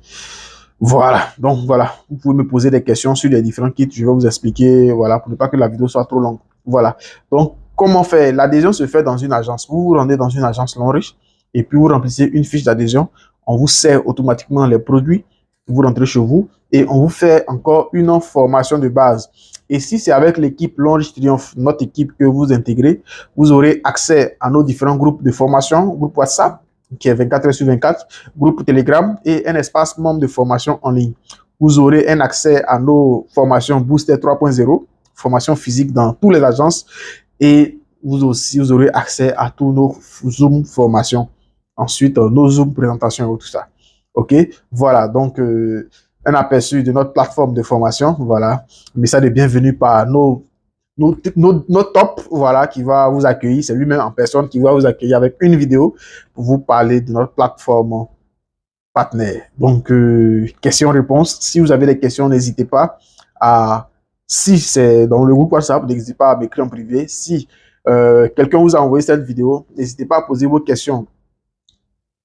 Voilà, donc voilà, vous pouvez me poser des questions sur les différents kits, je vais vous expliquer, voilà, pour ne pas que la vidéo soit trop longue. Voilà, donc comment faire? L'adhésion se fait dans une agence. Vous vous rendez dans une agence Longrich et puis vous remplissez une fiche d'adhésion. On vous sert automatiquement les produits, vous rentrez chez vous et on vous fait encore une formation de base. Et si c'est avec l'équipe Longrich Triomphe, notre équipe que vous intégrez, vous aurez accès à nos différents groupes de formation, groupe WhatsApp, qui est 24h/24, groupe Telegram et un espace membre de formation en ligne. Vous aurez un accès à nos formations Booster 3.0, formation physique dans toutes les agences et vous aurez accès à tous nos Zoom formations. Ensuite, nos Zoom présentations et tout ça. OK? Voilà, donc un aperçu de notre plateforme de formation. Voilà, message de bienvenue par notre top, voilà, qui va vous accueillir. C'est lui-même en personne qui va vous accueillir avec une vidéo pour vous parler de notre plateforme partenaire. Donc, questions-réponses. Si vous avez des questions, n'hésitez pas à, si c'est dans le groupe WhatsApp, n'hésitez pas à m'écrire en privé. Si quelqu'un vous a envoyé cette vidéo, n'hésitez pas à poser vos questions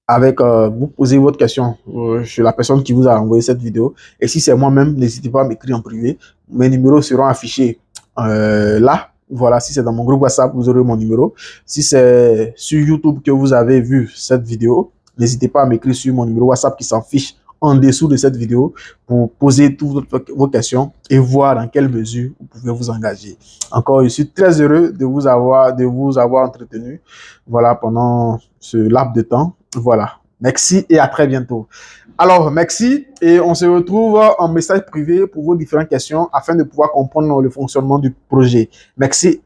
vous posez votre question sur la personne qui vous a envoyé cette vidéo. Et si c'est moi-même, n'hésitez pas à m'écrire en privé. Mes numéros seront affichés là. Voilà, si c'est dans mon groupe WhatsApp, vous aurez mon numéro. Si c'est sur YouTube que vous avez vu cette vidéo, n'hésitez pas à m'écrire sur mon numéro WhatsApp qui s'affiche en dessous de cette vidéo pour poser toutes vos questions et voir dans quelle mesure vous pouvez vous engager. Encore, je suis très heureux de vous avoir entretenu, voilà, pendant ce laps de temps. Voilà. Merci et à très bientôt. Alors, merci et on se retrouve en message privé pour vos différentes questions afin de pouvoir comprendre le fonctionnement du projet. Merci.